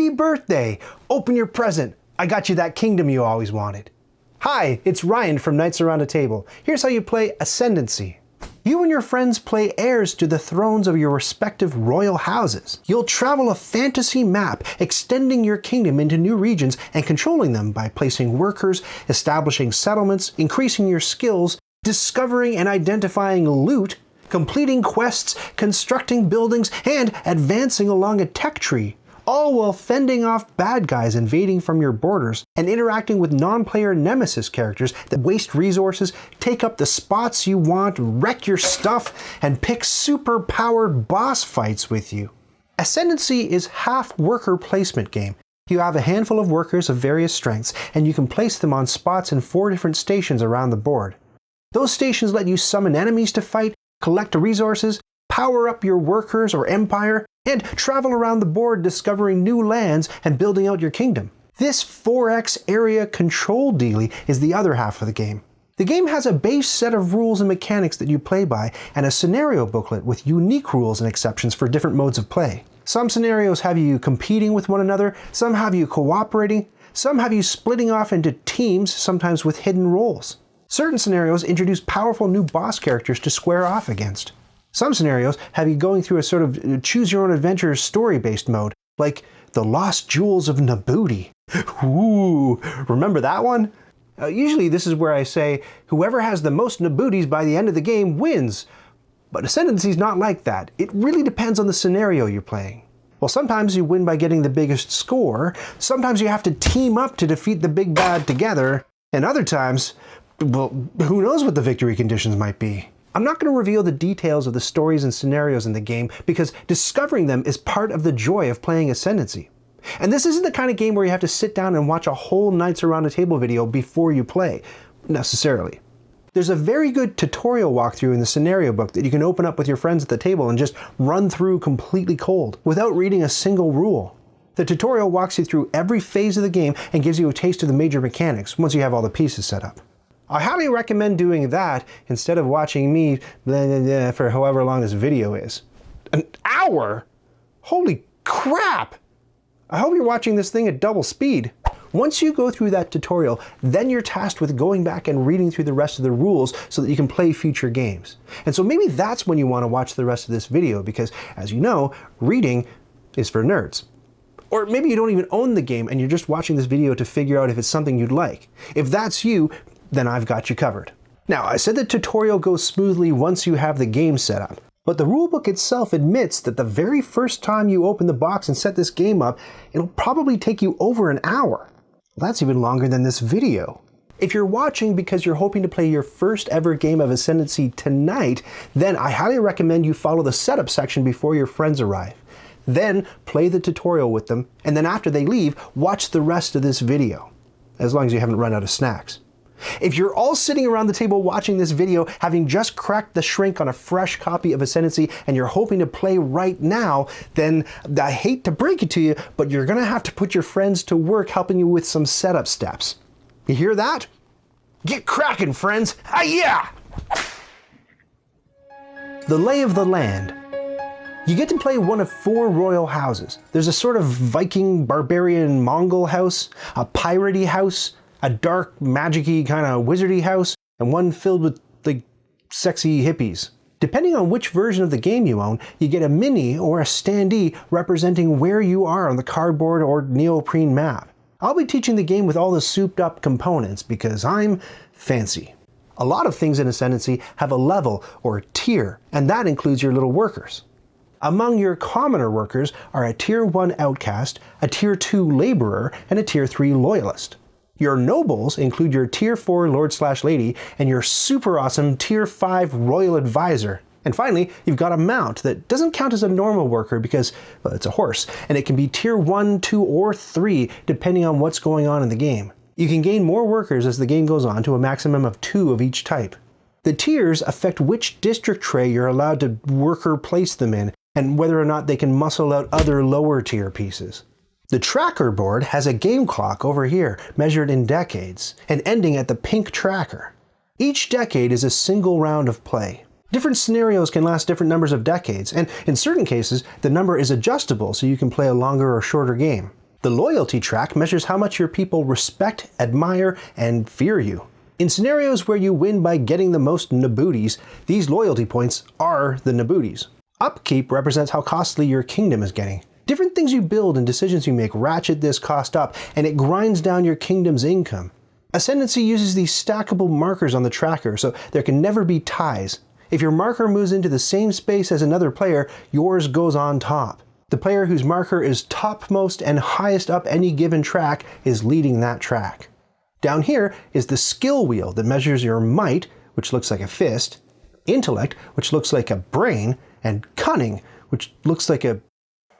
Happy birthday! Open your present. I got you that kingdom you always wanted. Hi, it's Ryan from Knights Around a Table. Here's how you play Ascendancy. You and your friends play heirs to the thrones of your respective royal houses. You'll travel a fantasy map, extending your kingdom into new regions and controlling them by placing workers, establishing settlements, increasing your skills, discovering and identifying loot, completing quests, constructing buildings, and advancing along a tech tree, all while fending off bad guys invading from your borders and interacting with non-player Nemesis characters that waste resources, take up the spots you want, wreck your stuff, and pick super-powered boss fights with you. Ascendancy is half worker placement game. You have a handful of workers of various strengths, and you can place them on spots in 4 different stations around the board. Those stations let you summon enemies to fight, collect resources, power up your workers or empire, and travel around the board discovering new lands and building out your kingdom. This 4x area control dealie is the other half of the game. The game has a base set of rules and mechanics that you play by, and a scenario booklet with unique rules and exceptions for different modes of play. Some scenarios have you competing with one another, some have you cooperating, some have you splitting off into teams, sometimes with hidden roles. Certain scenarios introduce powerful new boss characters to square off against. Some scenarios have you going through a sort of choose-your-own-adventure story-based mode, like The Lost Jewels of Nabuti. Ooh, remember that one? Usually this is where I say, whoever has the most Nabutis by the end of the game wins. But Ascendancy's not like that. It really depends on the scenario you're playing. Well, sometimes you win by getting the biggest score, sometimes you have to team up to defeat the big bad together, and other times, well, who knows what the victory conditions might be. I'm not going to reveal the details of the stories and scenarios in the game because discovering them is part of the joy of playing Ascendancy. And this isn't the kind of game where you have to sit down and watch a whole Knights Around a Table video before you play, necessarily. There's a very good tutorial walkthrough in the scenario book that you can open up with your friends at the table and just run through completely cold, without reading a single rule. The tutorial walks you through every phase of the game and gives you a taste of the major mechanics once you have all the pieces set up. I highly recommend doing that instead of watching me blah, blah, blah, for however long this video is. An hour? Holy crap! I hope you're watching this thing at double speed. Once you go through that tutorial, then you're tasked with going back and reading through the rest of the rules so that you can play future games. And so maybe that's when you want to watch the rest of this video because, as you know, reading is for nerds. Or maybe you don't even own the game and you're just watching this video to figure out if it's something you'd like. If that's you, then I've got you covered. Now, I said the tutorial goes smoothly once you have the game set up, but the rulebook itself admits that the very first time you open the box and set this game up, it'll probably take you over an hour. Well, that's even longer than this video. If you're watching because you're hoping to play your first ever game of Ascendancy tonight, then I highly recommend you follow the setup section before your friends arrive. Then play the tutorial with them, and then after they leave, watch the rest of this video, as long as you haven't run out of snacks. If you're all sitting around the table watching this video, having just cracked the shrink on a fresh copy of Ascendancy, and you're hoping to play right now, then I hate to break it to you, but you're gonna have to put your friends to work helping you with some setup steps. You hear that? Get cracking, friends! Hi-ya! The lay of the land. You get to play one of 4 royal houses. There's a sort of Viking, barbarian, Mongol house, a piratey house, a dark, magic-y kind of wizardy house, and one filled with, like, sexy hippies. Depending on which version of the game you own, you get a mini or a standee representing where you are on the cardboard or neoprene map. I'll be teaching the game with all the souped-up components because I'm fancy. A lot of things in Ascendancy have a level or a tier, and that includes your little workers. Among your commoner workers are a Tier 1 outcast, a Tier 2 laborer, and a Tier 3 loyalist. Your nobles include your Tier 4 Lord/Lady and your super awesome Tier 5 Royal Advisor. And finally, you've got a mount that doesn't count as a normal worker because, well, it's a horse, and it can be Tier 1, 2, or 3 depending on what's going on in the game. You can gain more workers as the game goes on to a maximum of 2 of each type. The tiers affect which district tray you're allowed to worker place them in, and whether or not they can muscle out other lower tier pieces. The tracker board has a game clock over here, measured in decades, and ending at the pink tracker. Each decade is a single round of play. Different scenarios can last different numbers of decades, and in certain cases, the number is adjustable so you can play a longer or shorter game. The loyalty track measures how much your people respect, admire, and fear you. In scenarios where you win by getting the most nabooties, these loyalty points are the nabooties. Upkeep represents how costly your kingdom is getting. Different things you build and decisions you make ratchet this cost up, and it grinds down your kingdom's income. Ascendancy uses these stackable markers on the tracker, so there can never be ties. If your marker moves into the same space as another player, yours goes on top. The player whose marker is topmost and highest up any given track is leading that track. Down here is the skill wheel that measures your might, which looks like a fist, intellect, which looks like a brain, and cunning, which looks like a...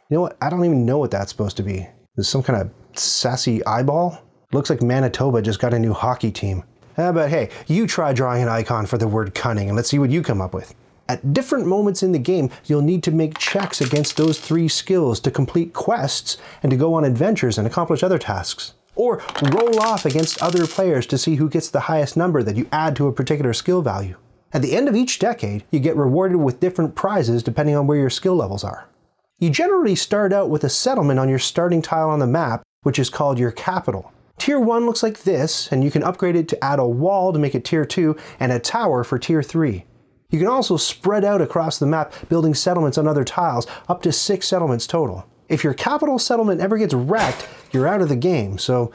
You know what? I don't even know what that's supposed to be. Is some kind of sassy eyeball? Looks like Manitoba just got a new hockey team. But hey, you try drawing an icon for the word cunning and let's see what you come up with. At different moments in the game, you'll need to make checks against those 3 skills to complete quests and to go on adventures and accomplish other tasks. Or roll off against other players to see who gets the highest number that you add to a particular skill value. At the end of each decade, you get rewarded with different prizes depending on where your skill levels are. You generally start out with a settlement on your starting tile on the map, which is called your capital. Tier 1 looks like this, and you can upgrade it to add a wall to make it Tier 2 and a tower for Tier 3. You can also spread out across the map, building settlements on other tiles, up to 6 settlements total. If your capital settlement ever gets wrecked, you're out of the game, so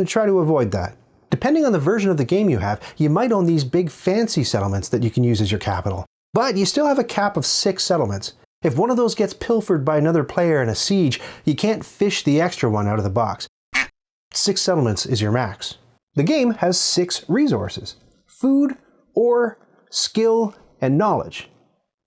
try to avoid that. Depending on the version of the game you have, you might own these big fancy settlements that you can use as your capital. But you still have a cap of 6 settlements. If one of those gets pilfered by another player in a siege, you can't fish the extra one out of the box. 6 settlements is your max. The game has 6 resources: food, ore, skill, and knowledge.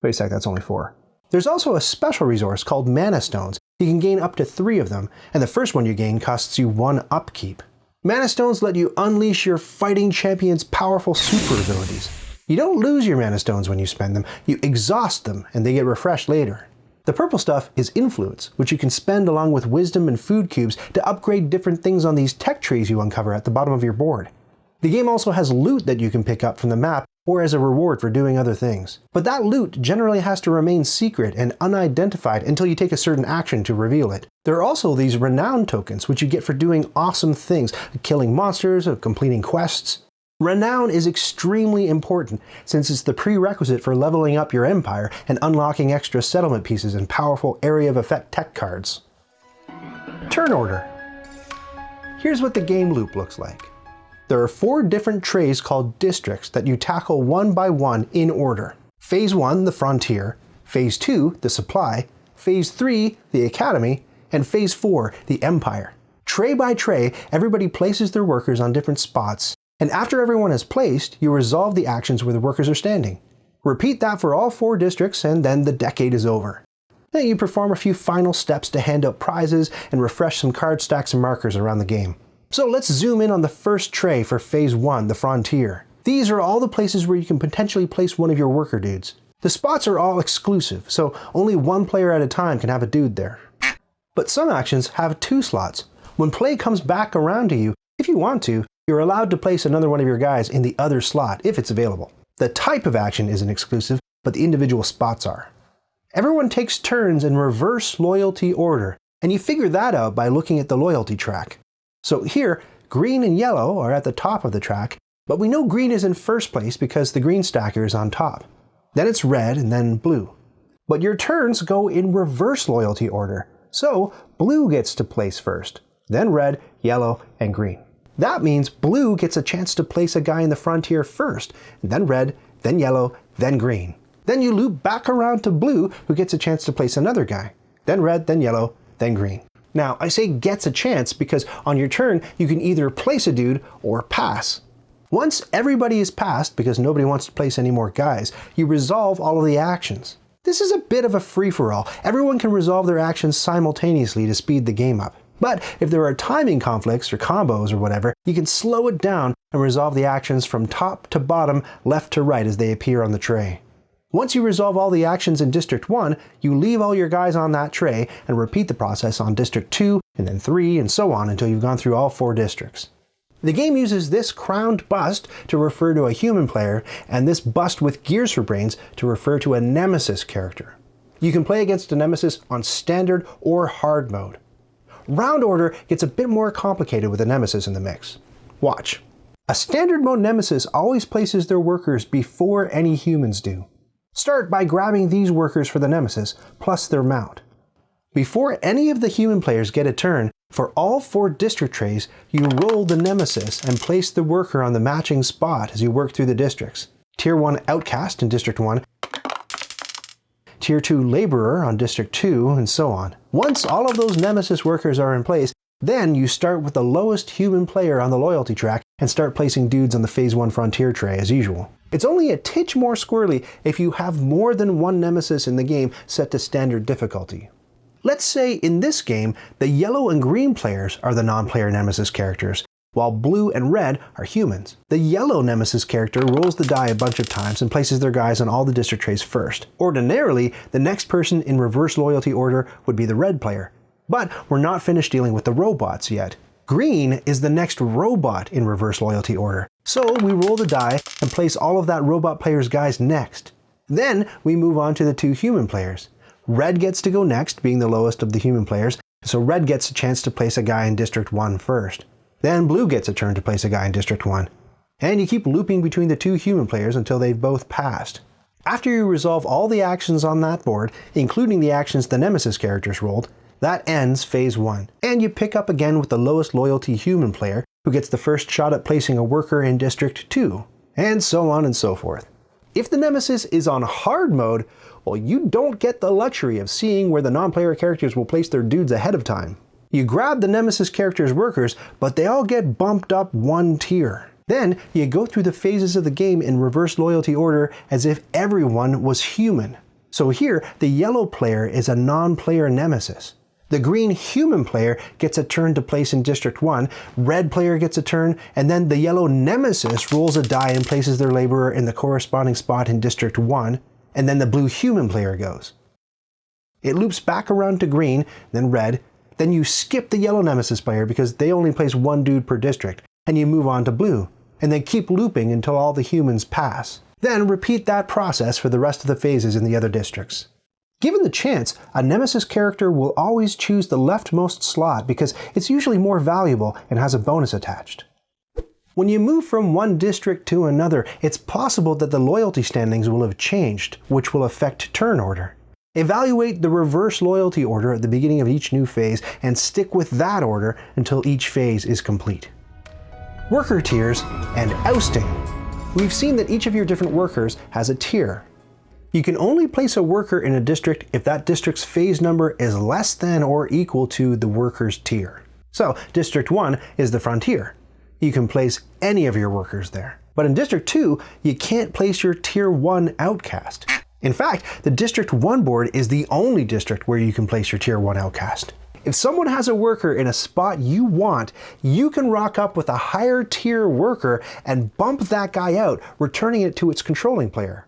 Wait a sec, that's only 4. There's also a special resource called mana stones. You can gain up to 3 of them, and the first one you gain costs you 1 upkeep. Mana stones let you unleash your fighting champion's powerful super abilities. You don't lose your mana stones when you spend them, you exhaust them and they get refreshed later. The purple stuff is influence, which you can spend along with wisdom and food cubes to upgrade different things on these tech trees you uncover at the bottom of your board. The game also has loot that you can pick up from the map or as a reward for doing other things. But that loot generally has to remain secret and unidentified until you take a certain action to reveal it. There are also these renown tokens, which you get for doing awesome things, killing monsters, or completing quests. Renown is extremely important, since it's the prerequisite for leveling up your empire and unlocking extra settlement pieces and powerful area of effect tech cards. Turn order. Here's what the game loop looks like. There are 4 different trays called districts that you tackle one by one in order. Phase 1, the frontier, Phase 2, the supply, Phase 3, the academy, and Phase 4, the empire. Tray by tray, everybody places their workers on different spots, and after everyone is placed, you resolve the actions where the workers are standing. Repeat that for all 4 districts, and then the decade is over. Then you perform a few final steps to hand out prizes and refresh some card stacks and markers around the game. So let's zoom in on the first tray for Phase 1, the frontier. These are all the places where you can potentially place one of your worker dudes. The spots are all exclusive, so only one player at a time can have a dude there. But some actions have 2 slots. When play comes back around to you, if you want to, you're allowed to place another one of your guys in the other slot if it's available. The type of action isn't exclusive, but the individual spots are. Everyone takes turns in reverse loyalty order, and you figure that out by looking at the loyalty track. So here, green and yellow are at the top of the track, but we know green is in first place because the green stacker is on top. Then it's red and then blue. But your turns go in reverse loyalty order, so blue gets to place first, then red, yellow, and green. That means blue gets a chance to place a guy in the frontier first, then red, then yellow, then green. Then you loop back around to blue, who gets a chance to place another guy, then red, then yellow, then green. Now, I say gets a chance because on your turn, you can either place a dude or pass. Once everybody is passed, because nobody wants to place any more guys, you resolve all of the actions. This is a bit of a free-for-all. Everyone can resolve their actions simultaneously to speed the game up. But if there are timing conflicts or combos or whatever, you can slow it down and resolve the actions from top to bottom, left to right as they appear on the tray. Once you resolve all the actions in District 1, you leave all your guys on that tray and repeat the process on District 2, and then 3, and so on until you've gone through all 4 districts. The game uses this crowned bust to refer to a human player, and this bust with gears for brains to refer to a Nemesis character. You can play against a Nemesis on standard or hard mode. Round order gets a bit more complicated with a Nemesis in the mix. Watch. A standard mode Nemesis always places their workers before any humans do. Start by grabbing these workers for the Nemesis, plus their mount. Before any of the human players get a turn, for all 4 district trays, you roll the Nemesis and place the worker on the matching spot as you work through the districts. Tier 1 Outcast in District 1, Tier 2 Laborer on District 2, and so on. Once all of those Nemesis workers are in place, then you start with the lowest human player on the loyalty track and start placing dudes on the Phase 1 Frontier tray as usual. It's only a titch more squirrely if you have more than one Nemesis in the game set to standard difficulty. Let's say in this game, the yellow and green players are the non-player Nemesis characters, while blue and red are humans. The yellow Nemesis character rolls the die a bunch of times and places their guys on all the district trays first. Ordinarily, the next person in reverse loyalty order would be the red player. But we're not finished dealing with the robots yet. Green is the next robot in reverse loyalty order. So we roll the die and place all of that robot player's guys next. Then we move on to the 2 human players. Red gets to go next, being the lowest of the human players, so red gets a chance to place a guy in District 1 first. Then blue gets a turn to place a guy in District 1. And you keep looping between the 2 human players until they've both passed. After you resolve all the actions on that board, including the actions the Nemesis characters rolled, that ends Phase 1. And you pick up again with the lowest loyalty human player, who gets the first shot at placing a worker in District 2, and so on and so forth. If the Nemesis is on hard mode, well, you don't get the luxury of seeing where the non-player characters will place their dudes ahead of time. You grab the Nemesis characters' workers, but they all get bumped up 1 tier. Then you go through the phases of the game in reverse loyalty order as if everyone was human. So here, the yellow player is a non-player Nemesis. The green human player gets a turn to place in District 1, red player gets a turn, and then the yellow Nemesis rolls a die and places their laborer in the corresponding spot in District 1, and then the blue human player goes. It loops back around to green, then red, then you skip the yellow Nemesis player because they only place 1 dude per district, and you move on to blue, and then keep looping until all the humans pass. Then repeat that process for the rest of the phases in the other districts. Given the chance, a Nemesis character will always choose the leftmost slot because it's usually more valuable and has a bonus attached. When you move from one district to another, it's possible that the loyalty standings will have changed, which will affect turn order. Evaluate the reverse loyalty order at the beginning of each new phase and stick with that order until each phase is complete. Worker tiers and ousting. We've seen that each of your different workers has a tier. You can only place a worker in a district if that district's phase number is less than or equal to the worker's tier. So District 1 is the Frontier. You can place any of your workers there. But in District 2, you can't place your Tier 1 Outcast. In fact, the District 1 board is the only district where you can place your Tier 1 Outcast. If someone has a worker in a spot you want, you can rock up with a higher tier worker and bump that guy out, returning it to its controlling player.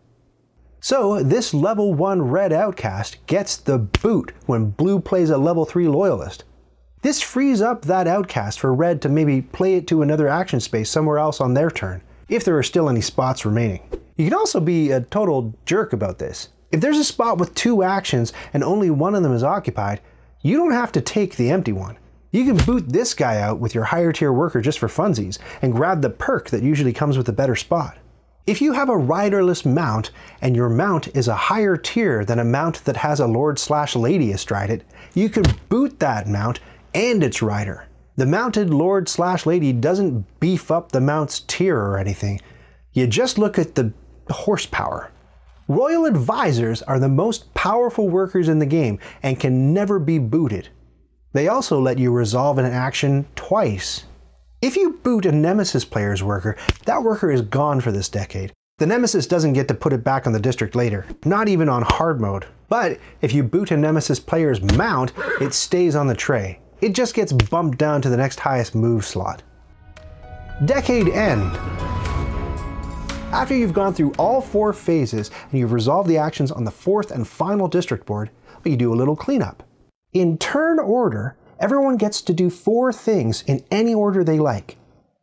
So this level 1 red outcast gets the boot when blue plays a level 3 loyalist. This frees up that outcast for red to maybe play it to another action space somewhere else on their turn, if there are still any spots remaining. You can also be a total jerk about this. If there's a spot with 2 actions and only one of them is occupied, you don't have to take the empty one. You can boot this guy out with your higher tier worker just for funsies and grab the perk that usually comes with a better spot. If you have a riderless mount and your mount is a higher tier than a mount that has a lord/lady astride it, you can boot that mount and its rider. The mounted lord/lady doesn't beef up the mount's tier or anything. You just look at the horsepower. Royal Advisors are the most powerful workers in the game and can never be booted. They also let you resolve an action twice. If you boot a Nemesis player's worker, that worker is gone for this decade. The Nemesis doesn't get to put it back on the district later, not even on hard mode. But if you boot a Nemesis player's mount, it stays on the tray. It just gets bumped down to the next highest move slot. Decade End. After you've gone through all 4 phases and you've resolved the actions on the 4th and final district board, you do a little cleanup. In turn order, everyone gets to do 4 things in any order they like.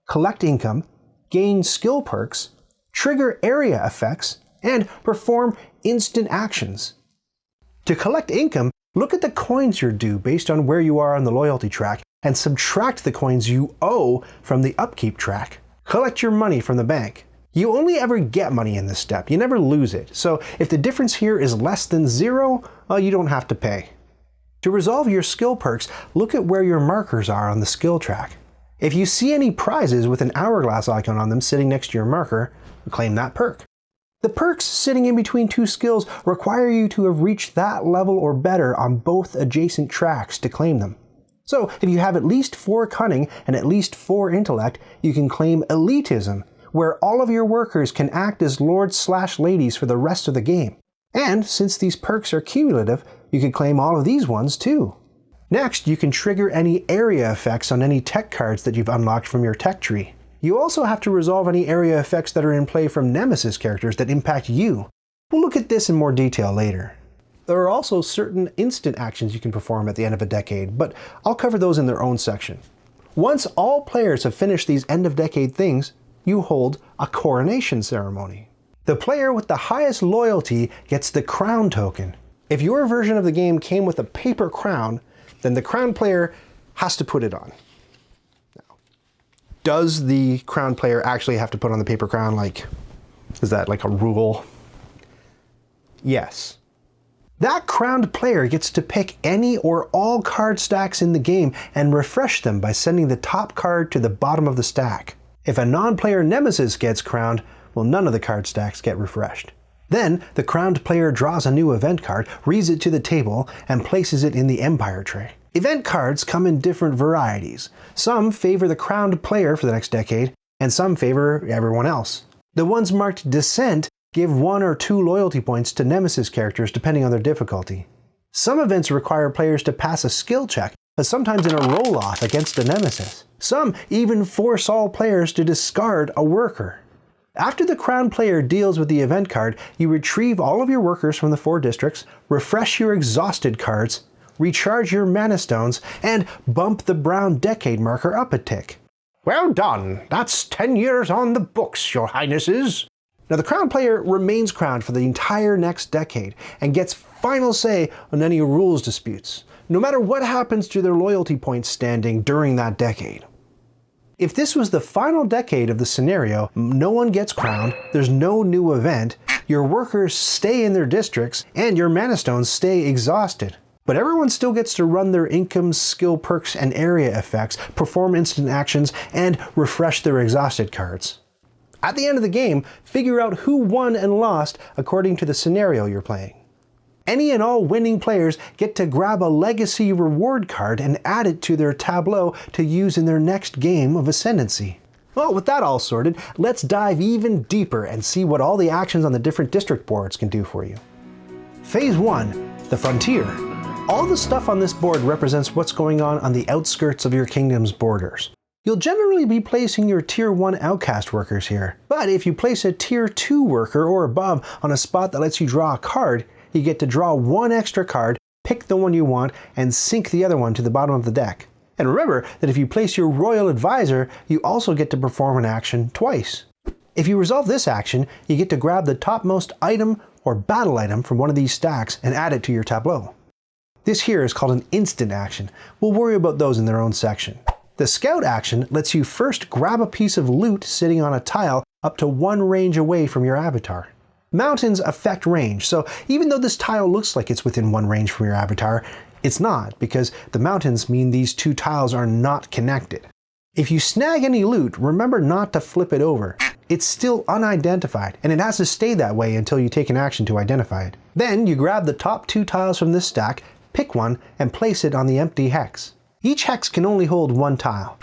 Collect income, gain skill perks, trigger area effects, and perform instant actions. To collect income, Look at the coins you're due based on where you are on the loyalty track and subtract the coins you owe from the upkeep track. Collect your money from the bank. You only ever get money in this step, you never lose it. So if the difference here is less than 0, well, you don't have to pay. To resolve your skill perks, look at where your markers are on the skill track. If you see any prizes with an hourglass icon on them sitting next to your marker, claim that perk. The perks sitting in between 2 skills require you to have reached that level or better on both adjacent tracks to claim them. So if you have at least 4 cunning and at least 4 intellect, you can claim elitism, where all of your workers can act as lords/ladies for the rest of the game. And since these perks are cumulative, you can claim all of these ones too. Next, you can trigger any area effects on any tech cards that you've unlocked from your tech tree. You also have to resolve any area effects that are in play from Nemesis characters that impact you. We'll look at this in more detail later. There are also certain instant actions you can perform at the end of a decade, but I'll cover those in their own section. Once all players have finished these end-of-decade things, you hold a coronation ceremony. The player with the highest loyalty gets the crown token. If your version of the game came with a paper crown, then the crown player has to put it on. Does the crown player actually have to put on the paper crown? Is that like a rule? Yes. That crowned player gets to pick any or all card stacks in the game and refresh them by sending the top card to the bottom of the stack. If a non-player Nemesis gets crowned, well, none of the card stacks get refreshed. Then, the crowned player draws a new event card, reads it to the table, and places it in the Empire tray. Event cards come in different varieties. Some favor the crowned player for the next decade, and some favor everyone else. The ones marked Descent give 1 or 2 loyalty points to Nemesis characters depending on their difficulty. Some events require players to pass a skill check, but sometimes in a roll-off against a Nemesis. Some even force all players to discard a worker. After the crowned player deals with the event card, you retrieve all of your workers from the 4 districts, refresh your exhausted cards, recharge your mana stones, and bump the brown decade marker up a tick. Well done! That's 10 years on the books, your highnesses! Now the crowned player remains crowned for the entire next decade, and gets final say on any rules disputes, no matter what happens to their loyalty points standing during that decade. If this was the final decade of the scenario, no one gets crowned, there's no new event, your workers stay in their districts, and your mana stones stay exhausted. But everyone still gets to run their incomes, skill perks, and area effects, perform instant actions, and refresh their exhausted cards. At the end of the game, figure out who won and lost according to the scenario you're playing. Any and all winning players get to grab a legacy reward card and add it to their tableau to use in their next game of Ascendancy. Well, with that all sorted, let's dive even deeper and see what all the actions on the different district boards can do for you. Phase 1, the Frontier. All the stuff on this board represents what's going on the outskirts of your kingdom's borders. You'll generally be placing your Tier 1 outcast workers here, but if you place a Tier 2 worker or above on a spot that lets you draw a card, you get to draw 1 extra card, pick the one you want, and sink the other one to the bottom of the deck. And remember that if you place your Royal Advisor, you also get to perform an action twice. If you resolve this action, you get to grab the topmost item or battle item from one of these stacks and add it to your tableau. This here is called an instant action. We'll worry about those in their own section. The Scout action lets you first grab a piece of loot sitting on a tile up to 1 range away from your avatar. Mountains affect range, so even though this tile looks like it's within 1 range from your avatar, it's not, because the mountains mean these 2 tiles are not connected. If you snag any loot, remember not to flip it over. It's still unidentified, and it has to stay that way until you take an action to identify it. Then you grab the top 2 tiles from this stack, pick one, and place it on the empty hex. Each hex can only hold 1 tile.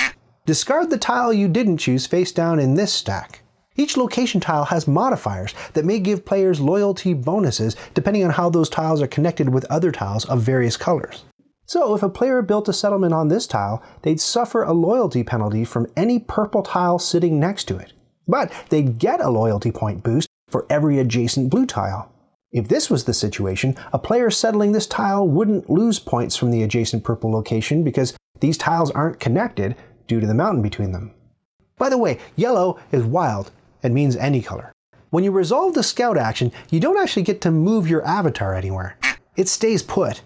Discard the tile you didn't choose face down in this stack. Each location tile has modifiers that may give players loyalty bonuses depending on how those tiles are connected with other tiles of various colors. So if a player built a settlement on this tile, they'd suffer a loyalty penalty from any purple tile sitting next to it. But they'd get a loyalty point boost for every adjacent blue tile. If this was the situation, a player settling this tile wouldn't lose points from the adjacent purple location because these tiles aren't connected due to the mountain between them. By the way, yellow is wild and means any color. When you resolve the Scout action, you don't actually get to move your avatar anywhere. It stays put.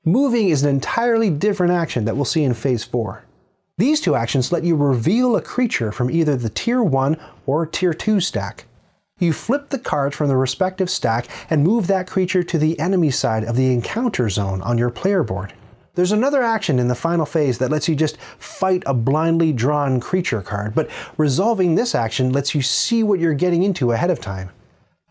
Moving is an entirely different action that we'll see in Phase 4. These two actions let you reveal a creature from either the Tier 1 or Tier 2 stack. You flip the cards from the respective stack and move that creature to the enemy side of the encounter zone on your player board. There's another action in the final phase that lets you just fight a blindly drawn creature card, but resolving this action lets you see what you're getting into ahead of time.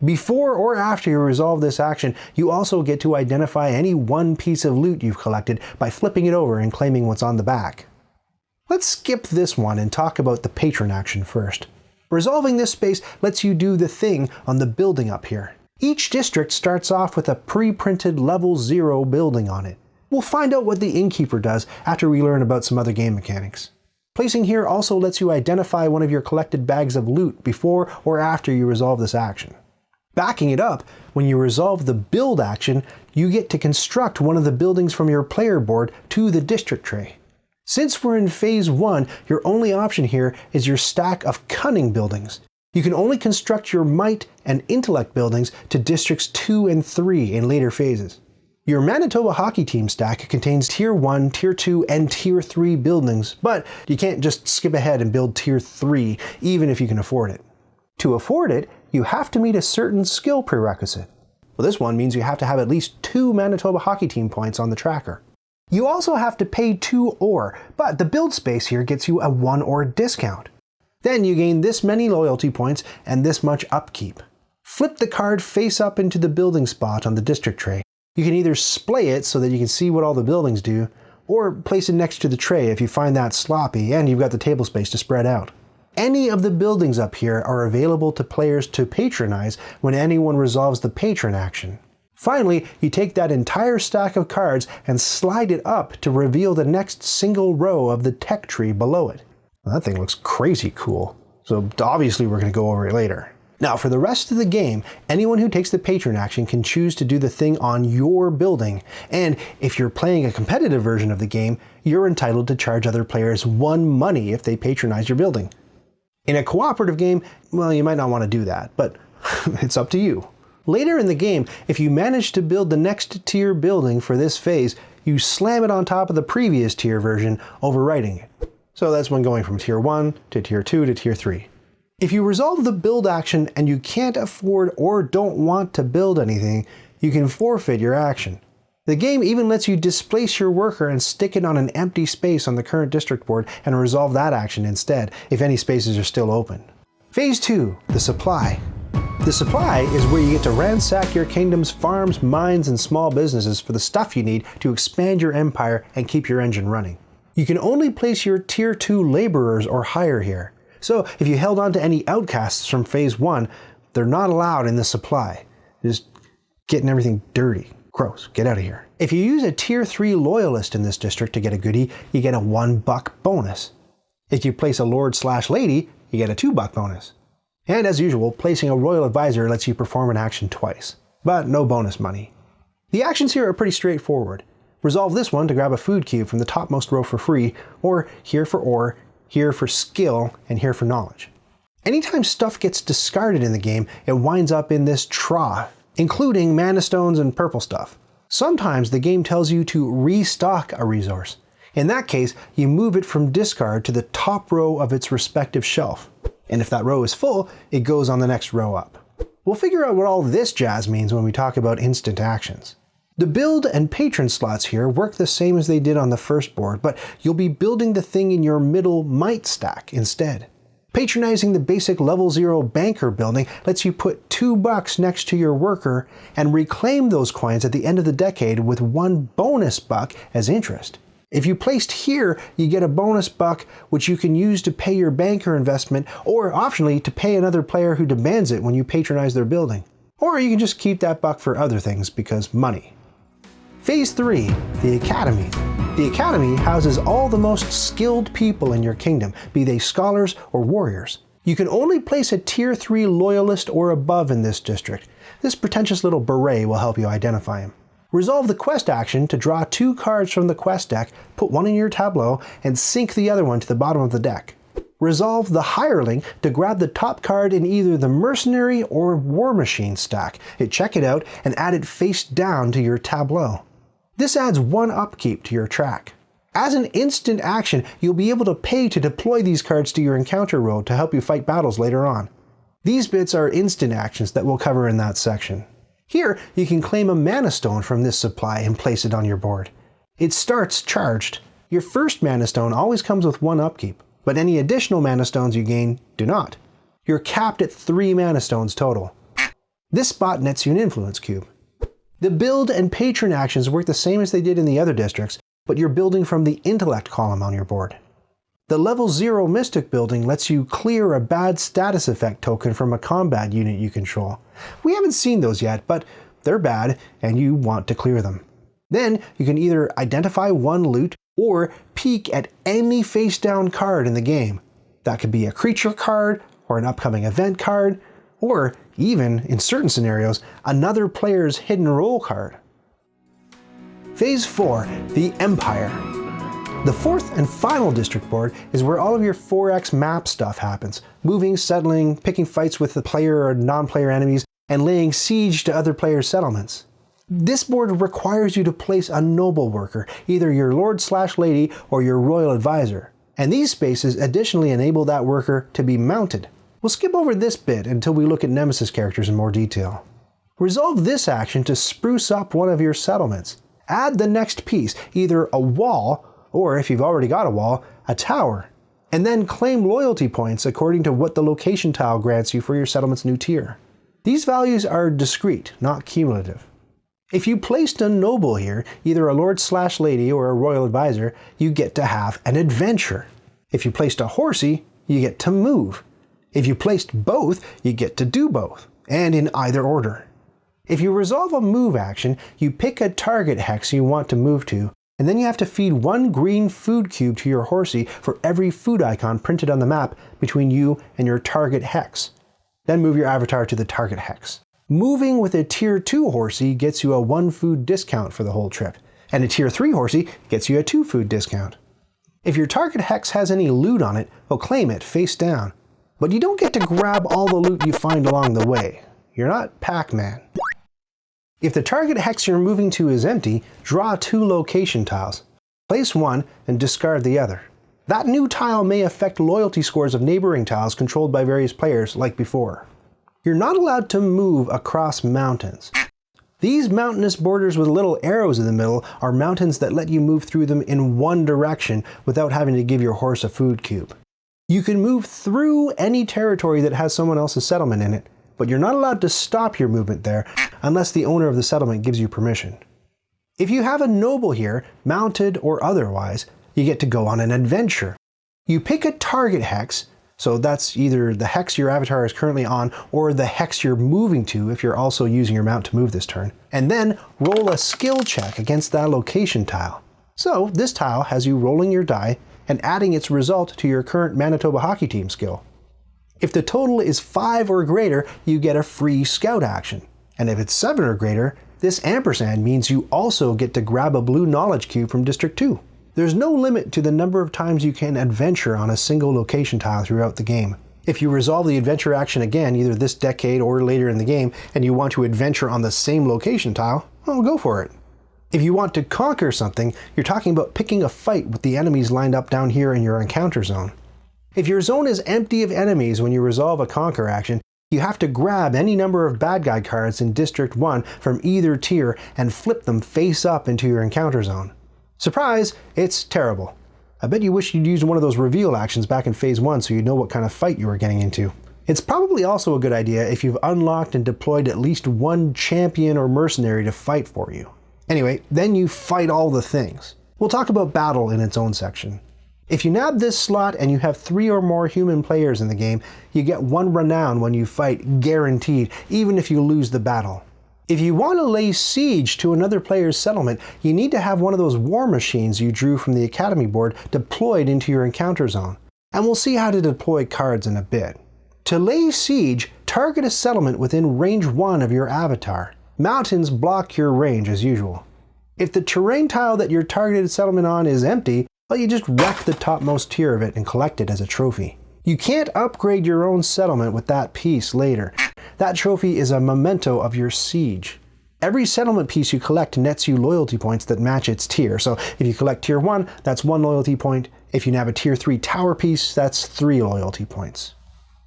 Before or after you resolve this action, you also get to identify any one piece of loot you've collected by flipping it over and claiming what's on the back. Let's skip this one and talk about the patron action first. Resolving this space lets you do the thing on the building up here. Each district starts off with a pre-printed level 0 building on it. We'll find out what the innkeeper does after we learn about some other game mechanics. Placing here also lets you identify one of your collected bags of loot before or after you resolve this action. Backing it up, when you resolve the build action, you get to construct one of the buildings from your player board to the district tray. Since we're in Phase 1, your only option here is your stack of cunning buildings. You can only construct your might and intellect buildings to districts 2 and 3 in later phases. Your Manitoba hockey team stack contains Tier 1, Tier 2, and Tier 3 buildings, but you can't just skip ahead and build Tier 3, even if you can afford it. To afford it, you have to meet a certain skill prerequisite. Well, this one means you have to have at least 2 Manitoba hockey team points on the tracker. You also have to pay 2 ore, but the build space here gets you a 1 ore discount. Then you gain this many loyalty points and this much upkeep. Flip the card face up into the building spot on the district tray. You can either splay it so that you can see what all the buildings do, or place it next to the tray if you find that sloppy and you've got the table space to spread out. Any of the buildings up here are available to players to patronize when anyone resolves the patron action. Finally, you take that entire stack of cards and slide it up to reveal the next single row of the tech tree below it. Well, that thing looks crazy cool, so obviously we're going to go over it later. Now, for the rest of the game, anyone who takes the patron action can choose to do the thing on your building, and if you're playing a competitive version of the game, you're entitled to charge other players 1 money if they patronize your building. In a cooperative game, well, you might not want to do that, but it's up to you. Later in the game, if you manage to build the next tier building for this phase, you slam it on top of the previous tier version, overwriting it. So that's when going from Tier 1 to Tier 2 to Tier 3. If you resolve the build action and you can't afford or don't want to build anything, you can forfeit your action. The game even lets you displace your worker and stick it on an empty space on the current district board and resolve that action instead, if any spaces are still open. Phase 2, the supply. The supply is where you get to ransack your kingdom's farms, mines, and small businesses for the stuff you need to expand your empire and keep your engine running. You can only place your Tier 2 laborers or higher here. So if you held on to any outcasts from Phase 1, they're not allowed in the supply. Just getting everything dirty. Gross. Get out of here. If you use a Tier 3 loyalist in this district to get a goodie, you get a $1 bonus. If you place a lord/lady, you get a $2 bonus. And as usual, placing a royal advisor lets you perform an action twice, but no bonus money. The actions here are pretty straightforward. Resolve this one to grab a food cube from the topmost row for free, or here for ore, here for skill, and here for knowledge. Anytime stuff gets discarded in the game, it winds up in this trough, including mana stones and purple stuff. Sometimes the game tells you to restock a resource. In that case, you move it from discard to the top row of its respective shelf. And if that row is full, it goes on the next row up. We'll figure out what all this jazz means when we talk about instant actions. The build and patron slots here work the same as they did on the first board, but you'll be building the thing in your middle might stack instead. Patronizing the basic level 0 banker building lets you put $2 next to your worker and reclaim those coins at the end of the decade with 1 bonus buck as interest. If you placed here, you get a bonus buck which you can use to pay your banker investment, or optionally to pay another player who demands it when you patronize their building. Or you can just keep that buck for other things because money. Phase 3, the Academy. The Academy houses all the most skilled people in your kingdom, be they scholars or warriors. You can only place a Tier 3 loyalist or above in this district. This pretentious little beret will help you identify him. Resolve the quest action to draw 2 cards from the quest deck, put one in your tableau, and sink the other one to the bottom of the deck. Resolve the hireling to grab the top card in either the mercenary or war machine stack. Check it out and add it face down to your tableau. This adds 1 upkeep to your track. As an instant action, you'll be able to pay to deploy these cards to your encounter road to help you fight battles later on. These bits are instant actions that we'll cover in that section. Here, you can claim a mana stone from this supply and place it on your board. It starts charged. Your first mana stone always comes with 1 upkeep, but any additional mana stones you gain do not. You're capped at 3 mana stones total. This spot nets you an influence cube. The build and patron actions work the same as they did in the other districts, but you're building from the intellect column on your board. The level 0 Mystic building lets you clear a bad status effect token from a combat unit you control. We haven't seen those yet, but they're bad and you want to clear them. Then you can either identify 1 loot or peek at any face-down card in the game. That could be a creature card or an upcoming event card, or even, in certain scenarios, another player's hidden role card. Phase 4, the Empire. The 4th and final district board is where all of your 4X map stuff happens. Moving, settling, picking fights with the player or non-player enemies, and laying siege to other players' settlements. This board requires you to place a noble worker, either your lord/lady or your royal advisor. And these spaces additionally enable that worker to be mounted. We'll skip over this bit until we look at Nemesis characters in more detail. Resolve this action to spruce up one of your settlements. Add the next piece, either a wall, or if you've already got a wall, a tower. And then claim loyalty points according to what the location tile grants you for your settlement's new tier. These values are discrete, not cumulative. If you placed a noble here, either a lord/lady or a royal advisor, you get to have an adventure. If you placed a horsey, you get to move. If you placed both, you get to do both, and in either order. If you resolve a move action, you pick a target hex you want to move to, and then you have to feed 1 green food cube to your horsey for every food icon printed on the map between you and your target hex. Then move your avatar to the target hex. Moving with a tier 2 horsey gets you a 1 food discount for the whole trip, and a tier 3 horsey gets you a 2 food discount. If your target hex has any loot on it, well, claim it face down. But you don't get to grab all the loot you find along the way. You're not Pac-Man. If the target hex you're moving to is empty, draw 2 location tiles. Place 1 and discard the other. That new tile may affect loyalty scores of neighboring tiles controlled by various players like before. You're not allowed to move across mountains. These mountainous borders with little arrows in the middle are mountains that let you move through them in one direction without having to give your horse a food cube. You can move through any territory that has someone else's settlement in it, but you're not allowed to stop your movement there unless the owner of the settlement gives you permission. If you have a noble here, mounted or otherwise, you get to go on an adventure. You pick a target hex, so that's either the hex your avatar is currently on or the hex you're moving to if you're also using your mount to move this turn, and then roll a skill check against that location tile. So this tile has you rolling your die and adding its result to your current Manitoba hockey team skill. If the total is 5 or greater, you get a free scout action. And if it's 7 or greater, this ampersand means you also get to grab a blue knowledge cube from District 2. There's no limit to the number of times you can adventure on a single location tile throughout the game. If you resolve the adventure action again, either this decade or later in the game, and you want to adventure on the same location tile, well, go for it. If you want to conquer something, you're talking about picking a fight with the enemies lined up down here in your encounter zone. If your zone is empty of enemies when you resolve a conquer action, you have to grab any number of bad guy cards in District 1 from either tier and flip them face up into your encounter zone. Surprise, it's terrible. I bet you wish you'd used one of those reveal actions back in Phase 1 so you'd know what kind of fight you were getting into. It's probably also a good idea if you've unlocked and deployed at least 1 champion or mercenary to fight for you. Anyway, then you fight all the things. We'll talk about battle in its own section. If you nab this slot and you have 3 or more human players in the game, you get 1 renown when you fight, guaranteed, even if you lose the battle. If you want to lay siege to another player's settlement, you need to have one of those war machines you drew from the Academy board deployed into your encounter zone. And we'll see how to deploy cards in a bit. To lay siege, target a settlement within range 1 of your avatar. Mountains block your range as usual. If the terrain tile that your targeted settlement on is empty, well, you just wreck the topmost tier of it and collect it as a trophy. You can't upgrade your own settlement with that piece later. That trophy is a memento of your siege. Every settlement piece you collect nets you loyalty points that match its tier. So if you collect tier 1, that's 1 loyalty point. If you nab a tier 3 tower piece, that's 3 loyalty points.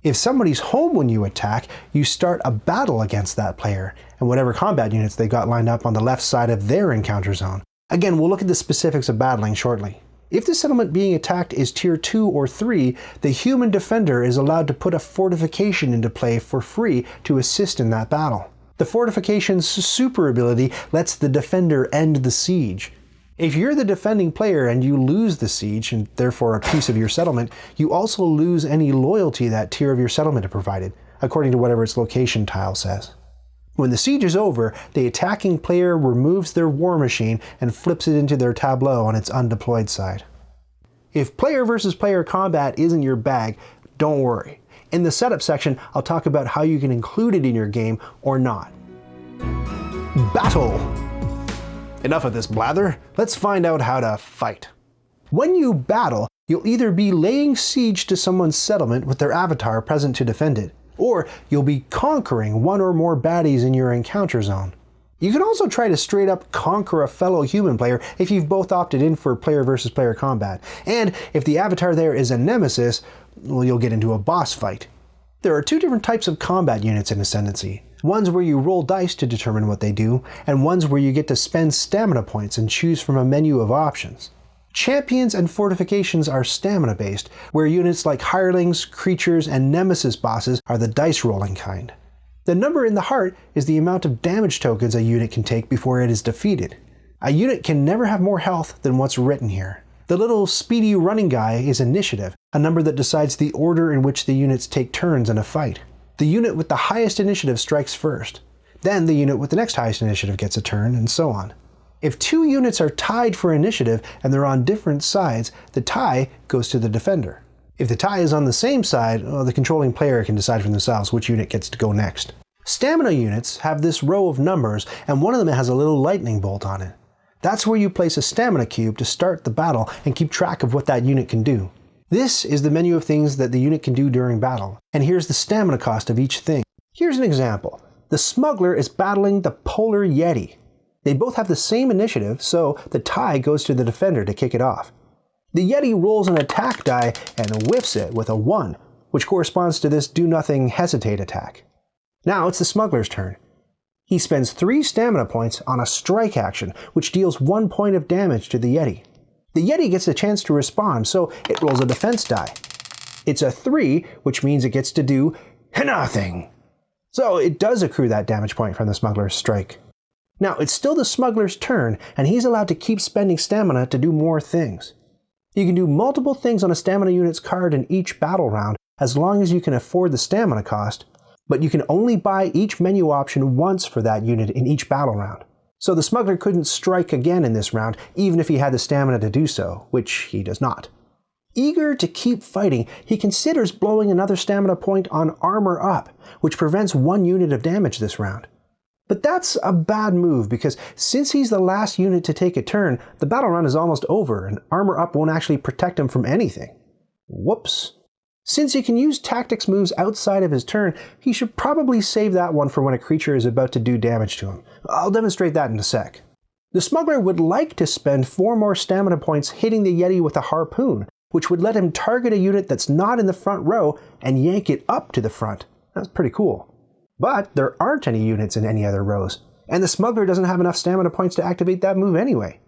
If somebody's home when you attack, you start a battle against that player, and whatever combat units they got lined up on the left side of their encounter zone. Again, we'll look at the specifics of battling shortly. If the settlement being attacked is tier 2 or 3, the human defender is allowed to put a fortification into play for free to assist in that battle. The fortification's super ability lets the defender end the siege. If you're the defending player and you lose the siege, and therefore a piece of your settlement, you also lose any loyalty that tier of your settlement provided, according to whatever its location tile says. When the siege is over, the attacking player removes their war machine and flips it into their tableau on its undeployed side. If player versus player combat isn't your bag, don't worry. In the setup section, I'll talk about how you can include it in your game or not. Battle! Enough of this blather, let's find out how to fight. When you battle, you'll either be laying siege to someone's settlement with their avatar present to defend it, or you'll be conquering one or more baddies in your encounter zone. You can also try to straight up conquer a fellow human player if you've both opted in for player versus player combat. And if the avatar there is a nemesis, well, you'll get into a boss fight. There are 2 different types of combat units in Ascendancy. Ones where you roll dice to determine what they do, and ones where you get to spend stamina points and choose from a menu of options. Champions and fortifications are stamina based, where units like hirelings, creatures, and nemesis bosses are the dice rolling kind. The number in the heart is the amount of damage tokens a unit can take before it is defeated. A unit can never have more health than what's written here. The little speedy running guy is initiative, a number that decides the order in which the units take turns in a fight. The unit with the highest initiative strikes first. Then the unit with the next highest initiative gets a turn, and so on. If 2 units are tied for initiative and they're on different sides, the tie goes to the defender. If the tie is on the same side, the controlling player can decide for themselves which unit gets to go next. Stamina units have this row of numbers, and one of them has a little lightning bolt on it. That's where you place a stamina cube to start the battle and keep track of what that unit can do. This is the menu of things that the unit can do during battle, and here's the stamina cost of each thing. Here's an example. The smuggler is battling the polar yeti. They both have the same initiative, so the tie goes to the defender to kick it off. The yeti rolls an attack die and whiffs it with a 1, which corresponds to this do nothing hesitate attack. Now it's the smuggler's turn. He spends 3 stamina points on a strike action, which deals 1 point of damage to the yeti. The yeti gets a chance to respond, so it rolls a defense die. It's a 3, which means it gets to do nothing. So it does accrue that damage point from the smuggler's strike. Now it's still the smuggler's turn, and he's allowed to keep spending stamina to do more things. You can do multiple things on a stamina unit's card in each battle round, as long as you can afford the stamina cost, but you can only buy each menu option once for that unit in each battle round. So the smuggler couldn't strike again in this round, even if he had the stamina to do so, which he does not. Eager to keep fighting, he considers blowing another stamina point on armor up, which prevents 1 unit of damage this round. But that's a bad move, because since he's the last unit to take a turn, the battle round is almost over, and armor up won't actually protect him from anything. Whoops. Since he can use tactics moves outside of his turn, he should probably save that one for when a creature is about to do damage to him. I'll demonstrate that in a sec. The smuggler would like to spend 4 more stamina points hitting the yeti with a harpoon, which would let him target a unit that's not in the front row and yank it up to the front. That's pretty cool. But there aren't any units in any other rows, and the smuggler doesn't have enough stamina points to activate that move anyway.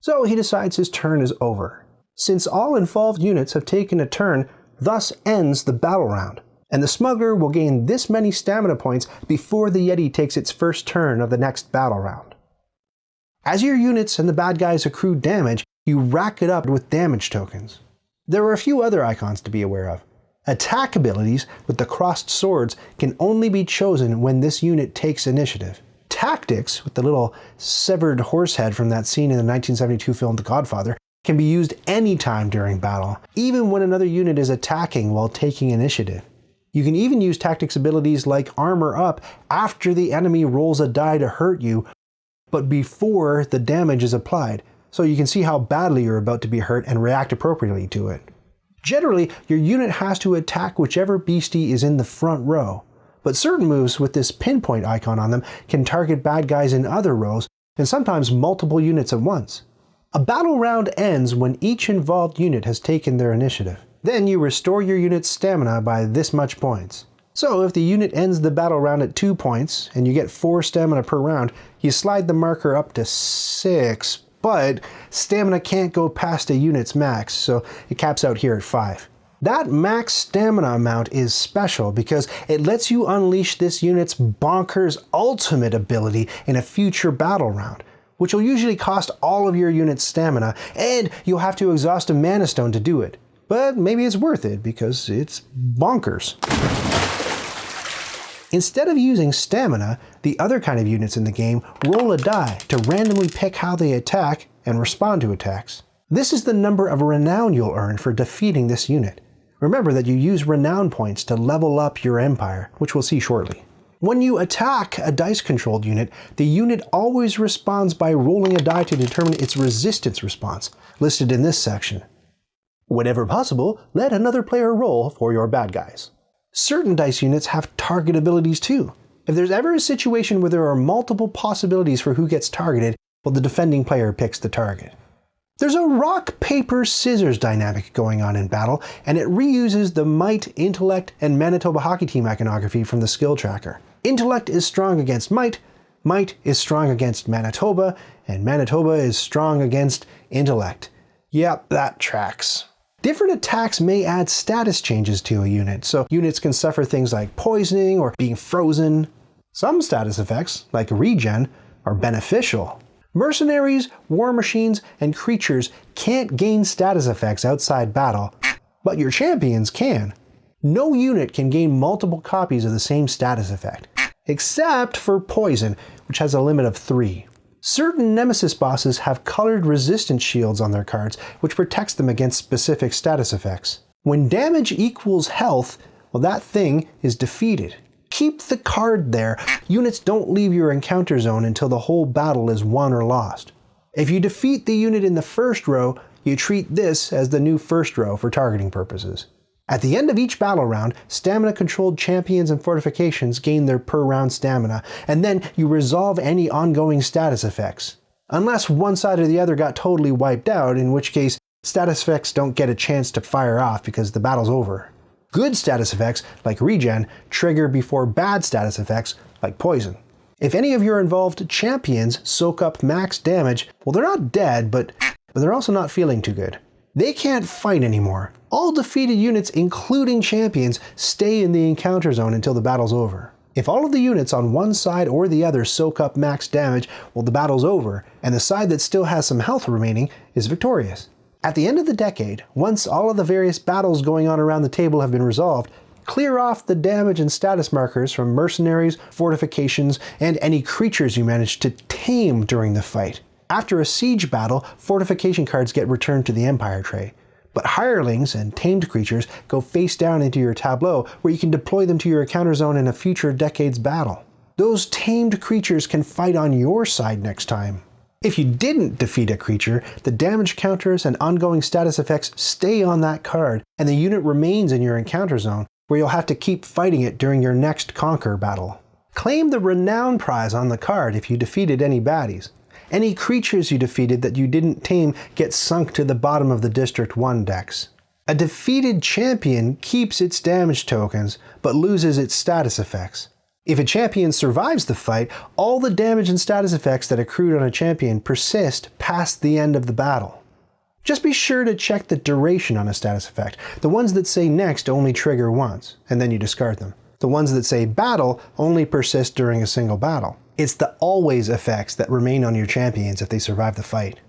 So he decides his turn is over. Since all involved units have taken a turn, thus ends the battle round, and the smuggler will gain this many stamina points before the yeti takes its first turn of the next battle round. As your units and the bad guys accrue damage, you rack it up with damage tokens. There are a few other icons to be aware of. Attack abilities with the crossed swords can only be chosen when this unit takes initiative. Tactics, with the little severed horse head from that scene in the 1972 film The Godfather, can be used anytime during battle, even when another unit is attacking while taking initiative. You can even use tactics abilities like armor up after the enemy rolls a die to hurt you, but before the damage is applied, so you can see how badly you're about to be hurt and react appropriately to it. Generally, your unit has to attack whichever beastie is in the front row, But certain moves with this pinpoint icon on them can target bad guys in other rows, and sometimes multiple units at once. A battle round ends when each involved unit has taken their initiative. Then you restore your unit's stamina by this much points. So if the unit ends the battle round at 2 points, and you get 4 stamina per round, you slide the marker up to 6, but stamina can't go past a unit's max, so it caps out here at 5. That max stamina amount is special because it lets you unleash this unit's bonkers ultimate ability in a future battle round, which will usually cost all of your unit's stamina, and you'll have to exhaust a mana stone to do it. But maybe it's worth it because it's bonkers. Instead of using stamina, the other kind of units in the game roll a die to randomly pick how they attack and respond to attacks. This is the number of renown you'll earn for defeating this unit. Remember that you use renown points to level up your empire, which we'll see shortly. When you attack a dice-controlled unit, the unit always responds by rolling a die to determine its resistance response, listed in this section. Whenever possible, let another player roll for your bad guys. Certain dice units have target abilities too. If there's ever a situation where there are multiple possibilities for who gets targeted, well, the defending player picks the target. There's a rock, paper, scissors dynamic going on in battle, and it reuses the Might, Intellect, and Manitoba Hockey Team iconography from the skill tracker. Intellect is strong against Might, Might is strong against Manitoba, and Manitoba is strong against Intellect. Yep, that tracks. Different attacks may add status changes to a unit, so units can suffer things like poisoning or being frozen. Some status effects, like regen, are beneficial. Mercenaries, war machines, and creatures can't gain status effects outside battle, but your champions can. No unit can gain multiple copies of the same status effect, except for poison, which has a limit of 3. Certain Nemesis bosses have colored resistance shields on their cards, which protects them against specific status effects. When damage equals health, well, that thing is defeated. Keep the card there. Units don't leave your encounter zone until the whole battle is won or lost. If you defeat the unit in the first row, you treat this as the new first row for targeting purposes. At the end of each battle round, stamina-controlled champions and fortifications gain their per-round stamina, and then you resolve any ongoing status effects. Unless one side or the other got totally wiped out, in which case status effects don't get a chance to fire off because the battle's over. Good status effects, like regen, trigger before bad status effects, like poison. If any of your involved champions soak up max damage, well, they're not dead, but they're also not feeling too good. They can't fight anymore. All defeated units, including champions, stay in the encounter zone until the battle's over. If all of the units on one side or the other soak up max damage, well, the battle's over, and the side that still has some health remaining is victorious. At the end of the decade, once all of the various battles going on around the table have been resolved, clear off the damage and status markers from mercenaries, fortifications, and any creatures you managed to tame during the fight. After a siege battle, fortification cards get returned to the Empire tray, but hirelings and tamed creatures go face down into your tableau where you can deploy them to your encounter zone in a future decade's battle. Those tamed creatures can fight on your side next time. If you didn't defeat a creature, the damage counters and ongoing status effects stay on that card, and the unit remains in your encounter zone, where you'll have to keep fighting it during your next Conquer battle. Claim the Renown prize on the card if you defeated any baddies. Any creatures you defeated that you didn't tame get sunk to the bottom of the District 1 decks. A defeated champion keeps its damage tokens, but loses its status effects. If a champion survives the fight, all the damage and status effects that accrued on a champion persist past the end of the battle. Just be sure to check the duration on a status effect. The ones that say next only trigger once, and then you discard them. The ones that say battle only persist during a single battle. It's the always effects that remain on your champions if they survive the fight.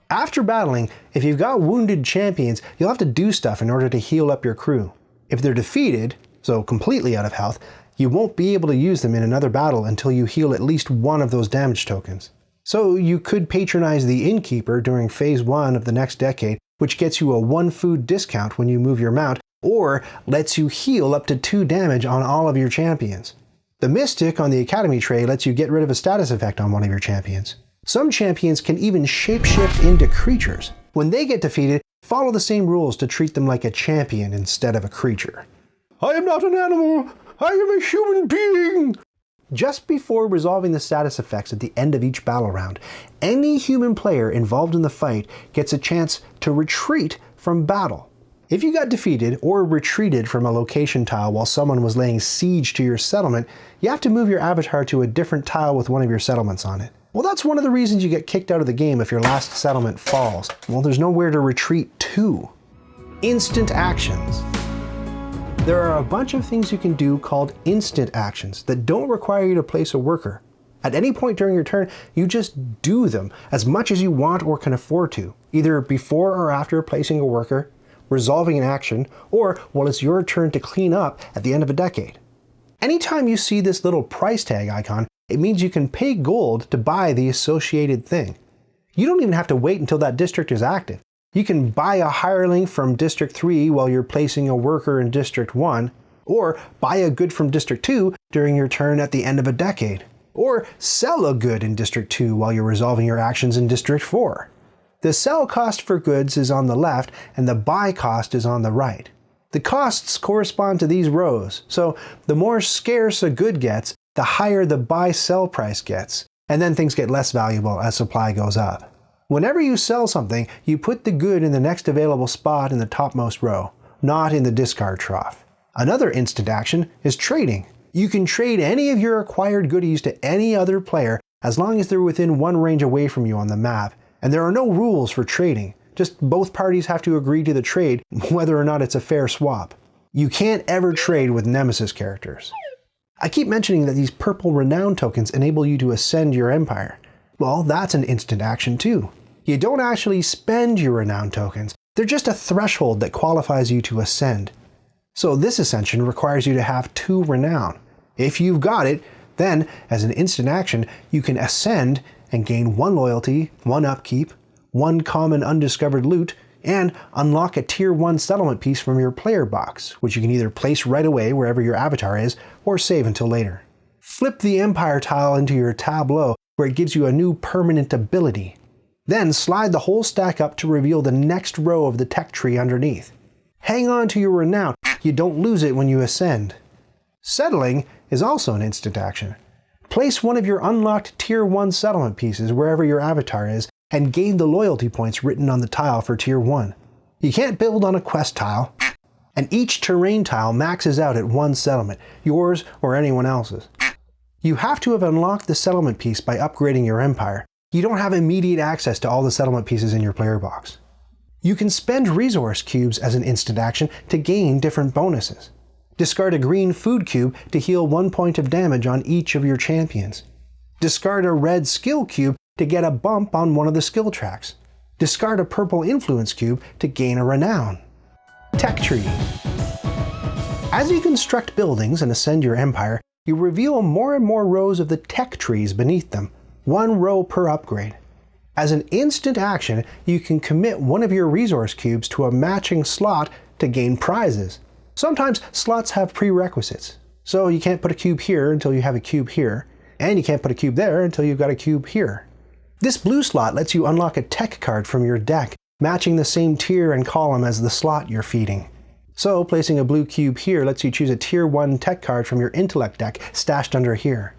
After battling, if you've got wounded champions, you'll have to do stuff in order to heal up your crew. If they're defeated, so completely out of health, you won't be able to use them in another battle until you heal at least one of those damage tokens. So you could patronize the Innkeeper during Phase 1 of the next decade, which gets you a 1 food discount when you move your mount, or lets you heal up to 2 damage on all of your champions. The Mystic on the Academy tray lets you get rid of a status effect on one of your champions. Some champions can even shapeshift into creatures. When they get defeated, follow the same rules to treat them like a champion instead of a creature. I am not an animal! I am a human being! Just before resolving the status effects at the end of each battle round, any human player involved in the fight gets a chance to retreat from battle. If you got defeated or retreated from a location tile while someone was laying siege to your settlement, you have to move your avatar to a different tile with one of your settlements on it. Well, that's one of the reasons you get kicked out of the game if your last settlement falls. Well, there's nowhere to retreat to. Instant actions. There are a bunch of things you can do called instant actions that don't require you to place a worker. At any point during your turn, you just do them as much as you want or can afford to, either before or after placing a worker, resolving an action, or while it's your turn to clean up at the end of a decade. Anytime you see this little price tag icon, it means you can pay gold to buy the associated thing. You don't even have to wait until that district is active. You can buy a hireling from District 3 while you're placing a worker in District 1, or buy a good from District 2 during your turn at the end of a decade, or sell a good in District 2 while you're resolving your actions in District 4. The sell cost for goods is on the left and the buy cost is on the right. The costs correspond to these rows, so the more scarce a good gets, the higher the buy-sell price gets, and then things get less valuable as supply goes up. Whenever you sell something, you put the good in the next available spot in the topmost row, not in the discard trough. Another instant action is trading. You can trade any of your acquired goodies to any other player as long as they're within one range away from you on the map, and there are no rules for trading. Just both parties have to agree to the trade, whether or not it's a fair swap. You can't ever trade with Nemesis characters. I keep mentioning that these purple renown tokens enable you to ascend your empire. Well, that's an instant action too. You don't actually spend your renown tokens, they're just a threshold that qualifies you to ascend. So this ascension requires you to have 2 renown. If you've got it, then as an instant action, you can ascend and gain 1 loyalty, 1 upkeep, 1 common undiscovered loot, and unlock a tier 1 settlement piece from your player box, which you can either place right away wherever your avatar is, or save until later. Flip the empire tile into your tableau, where it gives you a new permanent ability. Then slide the whole stack up to reveal the next row of the tech tree underneath. Hang on to your renown, you don't lose it when you ascend. Settling is also an instant action. Place one of your unlocked tier 1 settlement pieces wherever your avatar is, and gain the loyalty points written on the tile for tier 1. You can't build on a quest tile, and each terrain tile maxes out at 1 settlement, yours or anyone else's. You have to have unlocked the settlement piece by upgrading your empire. You don't have immediate access to all the settlement pieces in your player box. You can spend resource cubes as an instant action to gain different bonuses. Discard a green food cube to heal 1 point of damage on each of your champions. Discard a red skill cube to get a bump on one of the skill tracks. Discard a purple influence cube to gain a renown. Tech tree. As you construct buildings and ascend your empire, you reveal more and more rows of the tech trees beneath them, 1 row per upgrade. As an instant action, you can commit one of your resource cubes to a matching slot to gain prizes. Sometimes slots have prerequisites, so you can't put a cube here until you have a cube here, and you can't put a cube there until you've got a cube here. This blue slot lets you unlock a tech card from your deck, matching the same tier and column as the slot you're feeding. So placing a blue cube here lets you choose a tier 1 tech card from your intellect deck stashed under here.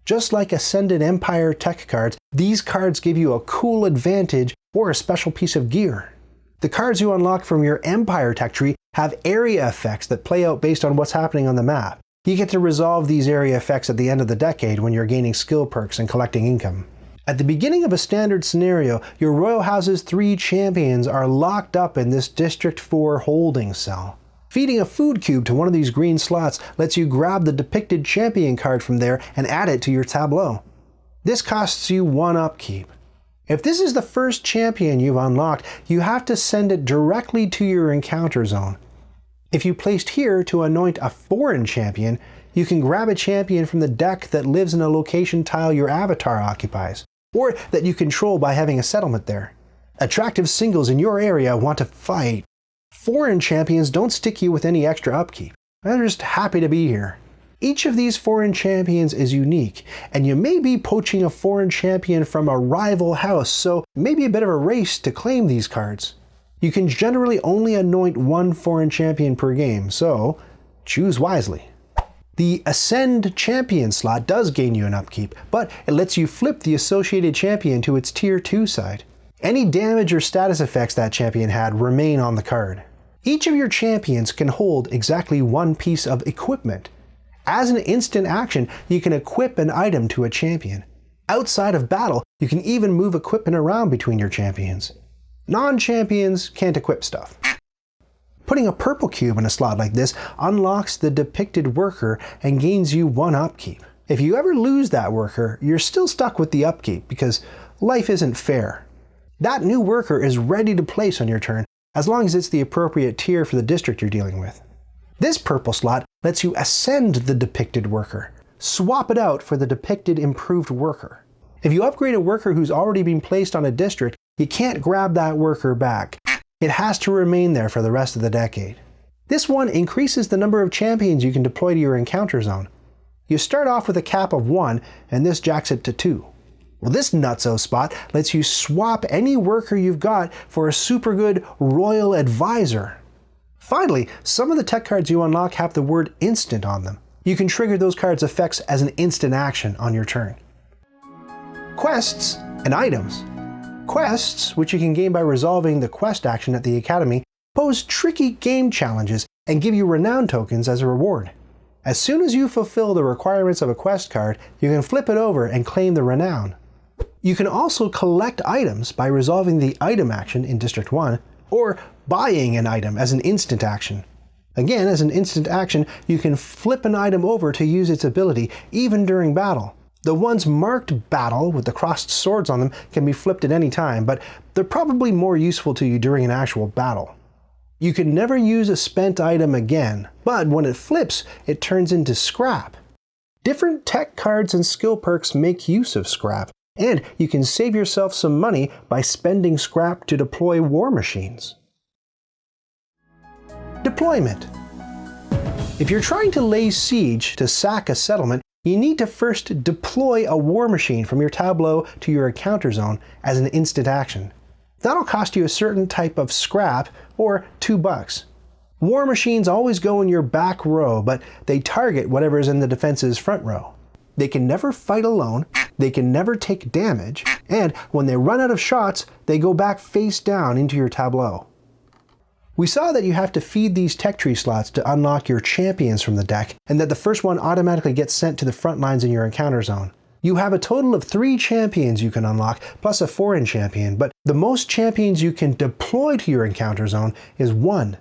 Just like Ascended Empire tech cards, these cards give you a cool advantage or a special piece of gear. The cards you unlock from your Empire tech tree have area effects that play out based on what's happening on the map. You get to resolve these area effects at the end of the decade when you're gaining skill perks and collecting income. At the beginning of a standard scenario, your Royal House's 3 champions are locked up in this District 4 holding cell. Feeding a food cube to one of these green slots lets you grab the depicted champion card from there and add it to your tableau. This costs you 1 upkeep. If this is the first champion you've unlocked, you have to send it directly to your encounter zone. If you placed here to anoint a foreign champion, you can grab a champion from the deck that lives in a location tile your avatar occupies, or that you control by having a settlement there. Attractive singles in your area want to fight. Foreign champions don't stick you with any extra upkeep. They're just happy to be here. Each of these foreign champions is unique, and you may be poaching a foreign champion from a rival house, so maybe a bit of a race to claim these cards. You can generally only anoint 1 foreign champion per game, so choose wisely. The Ascend champion slot does gain you an upkeep, but it lets you flip the associated champion to its tier 2 side. Any damage or status effects that champion had remain on the card. Each of your champions can hold exactly one piece of equipment. As an instant action, you can equip an item to a champion. Outside of battle, you can even move equipment around between your champions. Non-champions can't equip stuff. Putting a purple cube in a slot like this unlocks the depicted worker and gains you 1 upkeep. If you ever lose that worker, you're still stuck with the upkeep because life isn't fair. That new worker is ready to place on your turn as long as it's the appropriate tier for the district you're dealing with. This purple slot lets you ascend the depicted worker. Swap it out for the depicted improved worker. If you upgrade a worker who's already been placed on a district, you can't grab that worker back. It has to remain there for the rest of the decade. This one increases the number of champions you can deploy to your encounter zone. You start off with a cap of 1, and this jacks it to 2. Well, this nutso spot lets you swap any worker you've got for a super good Royal Advisor. Finally, some of the tech cards you unlock have the word instant on them. You can trigger those cards' effects as an instant action on your turn. Quests and items. Quests, which you can gain by resolving the quest action at the Academy, pose tricky game challenges and give you renown tokens as a reward. As soon as you fulfill the requirements of a quest card, you can flip it over and claim the renown. You can also collect items by resolving the item action in District 1, or buying an item as an instant action. Again, as an instant action, you can flip an item over to use its ability, even during battle. The ones marked battle with the crossed swords on them can be flipped at any time, but they're probably more useful to you during an actual battle. You can never use a spent item again, but when it flips, it turns into scrap. Different tech cards and skill perks make use of scrap, and you can save yourself some money by spending scrap to deploy war machines. Deployment. If you're trying to lay siege to sack a settlement, you need to first deploy a war machine from your tableau to your encounter zone as an instant action. That'll cost you a certain type of scrap, or $2. War machines always go in your back row, but they target whatever's in the defense's front row. They can never fight alone, they can never take damage, and when they run out of shots, they go back face down into your tableau. We saw that you have to feed these tech tree slots to unlock your champions from the deck, and that the first one automatically gets sent to the front lines in your encounter zone. You have a total of 3 champions you can unlock, plus a foreign champion, but the most champions you can deploy to your encounter zone is 1.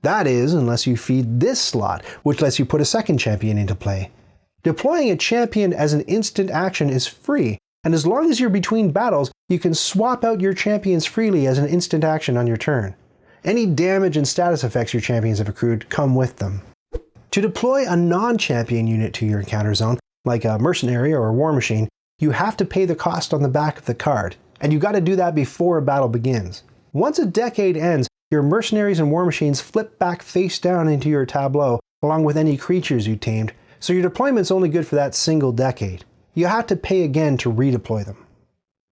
That is, unless you feed this slot, which lets you put a second champion into play. Deploying a champion as an instant action is free, and as long as you're between battles, you can swap out your champions freely as an instant action on your turn. Any damage and status effects your champions have accrued come with them. To deploy a non-champion unit to your encounter zone, like a mercenary or a war machine, you have to pay the cost on the back of the card, and you gotta do that before a battle begins. Once a decade ends, your mercenaries and war machines flip back face down into your tableau, along with any creatures you tamed, so your deployment's only good for that single decade. You have to pay again to redeploy them.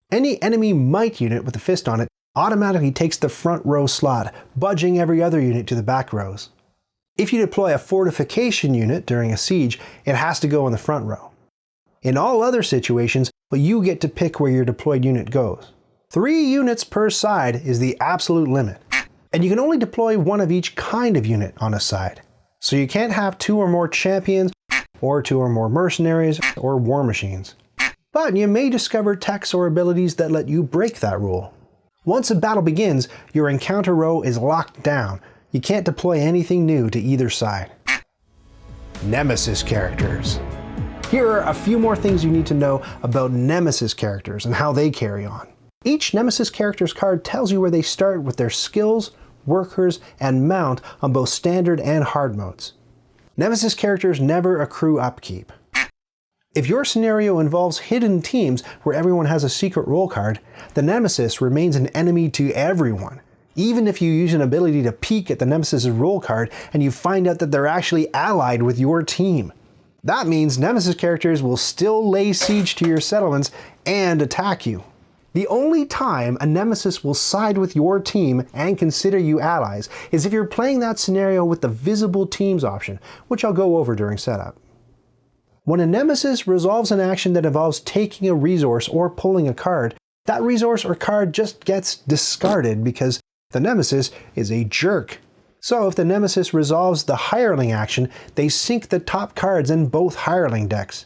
Any enemy might unit with a fist on it automatically takes the front row slot, budging every other unit to the back rows. If you deploy a fortification unit during a siege, it has to go in the front row. In all other situations, you get to pick where your deployed unit goes. 3 units per side is the absolute limit, and you can only deploy 1 of each kind of unit on a side. So you can't have 2 or more champions, or 2 or more mercenaries, or war machines. But you may discover techs or abilities that let you break that rule. Once a battle begins, your encounter row is locked down. You can't deploy anything new to either side. Nemesis Characters. Here are a few more things you need to know about Nemesis Characters and how they carry on. Each Nemesis Characters card tells you where they start with their skills, workers, and mount on both standard and hard modes. Nemesis Characters never accrue upkeep. If your scenario involves hidden teams where everyone has a secret role card, the Nemesis remains an enemy to everyone, even if you use an ability to peek at the Nemesis' role card and you find out that they're actually allied with your team. That means Nemesis Characters will still lay siege to your settlements and attack you. The only time a Nemesis will side with your team and consider you allies is if you're playing that scenario with the visible teams option, which I'll go over during setup. When a Nemesis resolves an action that involves taking a resource or pulling a card, that resource or card just gets discarded because the Nemesis is a jerk. So if the Nemesis resolves the Hireling action, they sink the top cards in both Hireling decks.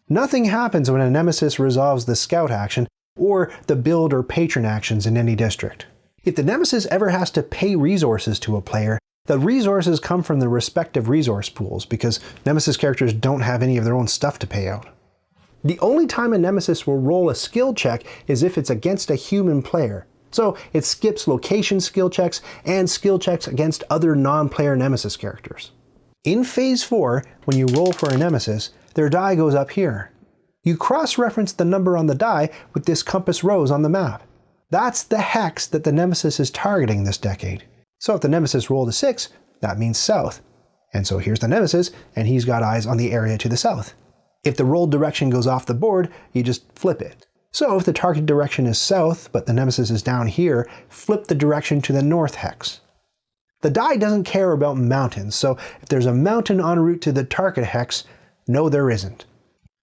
Nothing happens when a Nemesis resolves the Scout action or the Build or Patron actions in any district. If the Nemesis ever has to pay resources to a player, the resources come from the respective resource pools because Nemesis characters don't have any of their own stuff to pay out. The only time a Nemesis will roll a skill check is if it's against a human player. So it skips location skill checks and skill checks against other non-player Nemesis characters. In Phase 4, when you roll for a Nemesis, their die goes up here. You cross-reference the number on the die with this compass rose on the map. That's the hex that the Nemesis is targeting this decade. So if the Nemesis rolled a 6, that means south. And so here's the Nemesis, and he's got eyes on the area to the south. If the rolled direction goes off the board, you just flip it. So if the target direction is south, but the Nemesis is down here, flip the direction to the north hex. The die doesn't care about mountains, so if there's a mountain en route to the target hex, no there isn't.